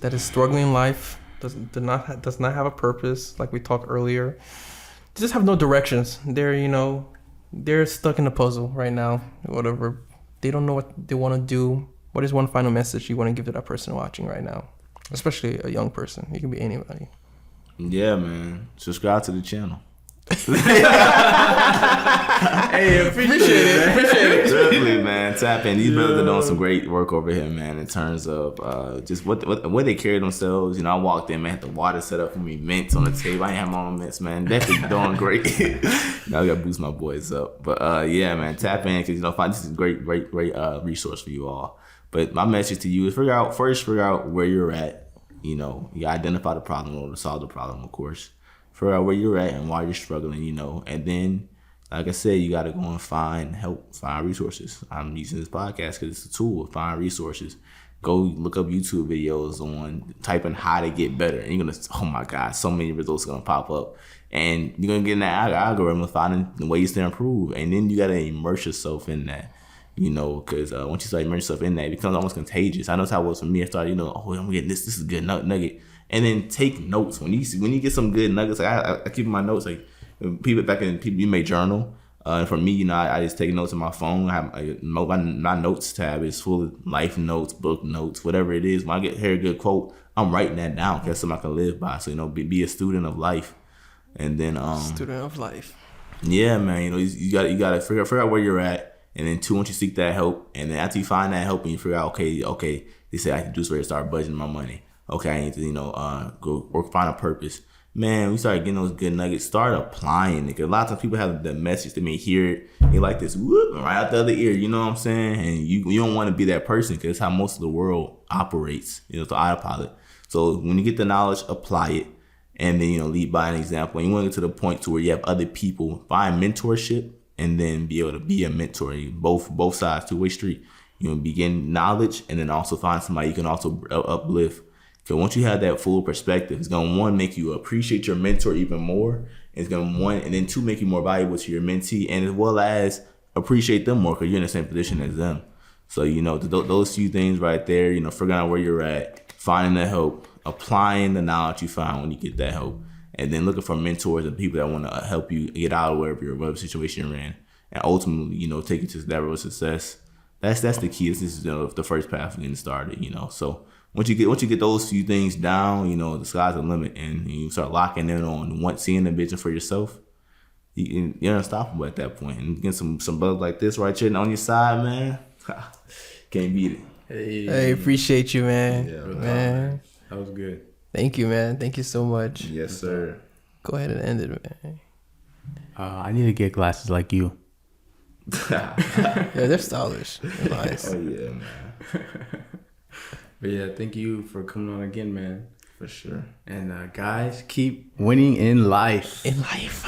that is struggling in life, does not have a purpose, like we talked earlier, just have no directions? They're stuck in a puzzle right now, whatever. They don't know what they want to do. What is one final message you want to give to that person watching right now, especially a young person? It can be anybody. Yeah, man. Subscribe to the channel. Hey, appreciate it. Definitely, man. Tap in. These brothers are doing some great work over here, man. In terms of just what they carry themselves. You know, I walked in, man, had the water set up for me, mints on the table. I ain't have my own mints, man. Definitely doing great. Now I gotta boost my boys up. But yeah, man, tap in because this is a great resource for you all. But my message to you is figure out where you're at. You know, you identify the problem or to solve the problem, of course. Figure out where you're at and why you're struggling, you know, and then, like I said, you got to go and find resources. I'm using this podcast because it's a tool. Find resources. Go look up YouTube videos on type in how to get better, and you're gonna, oh my God, so many results are gonna pop up, and you're gonna get in that algorithm of finding the ways to improve, and then you got to immerse yourself in that. You know, because once you start immersing yourself in that, it becomes almost contagious. I know that's how it was for me. I started, oh, I'm getting this. This is a good nugget. And then take notes. When you get some good nuggets, like I keep my notes. Like people you may journal. And for me, I just take notes on my phone. I have my notes tab is full of life notes, book notes, whatever it is. When I hear a good quote, I'm writing that down because something I can live by. So be a student of life. And then Student of life. Yeah, man. You got to figure out where you're at. And then two, once you seek that help, and then after you find that help and you figure out, okay, they say I can do this where to start budgeting my money. Okay, I need to, go work, find a purpose. Man, we started getting those good nuggets. Start applying it. Cause a lot of times people have the message, they may hear it, they like this, whoop, right out the other ear. You know what I'm saying? And you don't want to be that person because it's how most of the world operates. The autopilot. So when you get the knowledge, apply it, and then lead by an example. And you want to get to the point to where you have other people find mentorship. And then be able to be a mentor. Both sides, two-way street. Begin knowledge and then also find somebody you can also uplift. Because once you have that full perspective, it's going to, one, make you appreciate your mentor even more. It's going to, one, and then two, make you more valuable to your mentee, and as well as appreciate them more because you're in the same position as them. So, those few things right there, figuring out where you're at, finding the help, applying the knowledge you find when you get that help. And then looking for mentors and people that want to help you get out of whatever situation you're in, and ultimately, take you to that road of success. That's the key. This is the first path of getting started. So once you get those few things down, the sky's the limit, and you start locking in on seeing the vision for yourself. You're unstoppable at that point. And get some brothers like this right here on your side, man. Can't beat it. Hey, appreciate you, man. Yeah, man. That was good. Thank you, man. Thank you so much. Yes, sir. Go ahead and end it, man. I need to get glasses like you. Yeah, they're stylish. They're nice. Oh yeah, man. But yeah, thank you for coming on again, man. For sure. And guys, keep Winning in life. In life.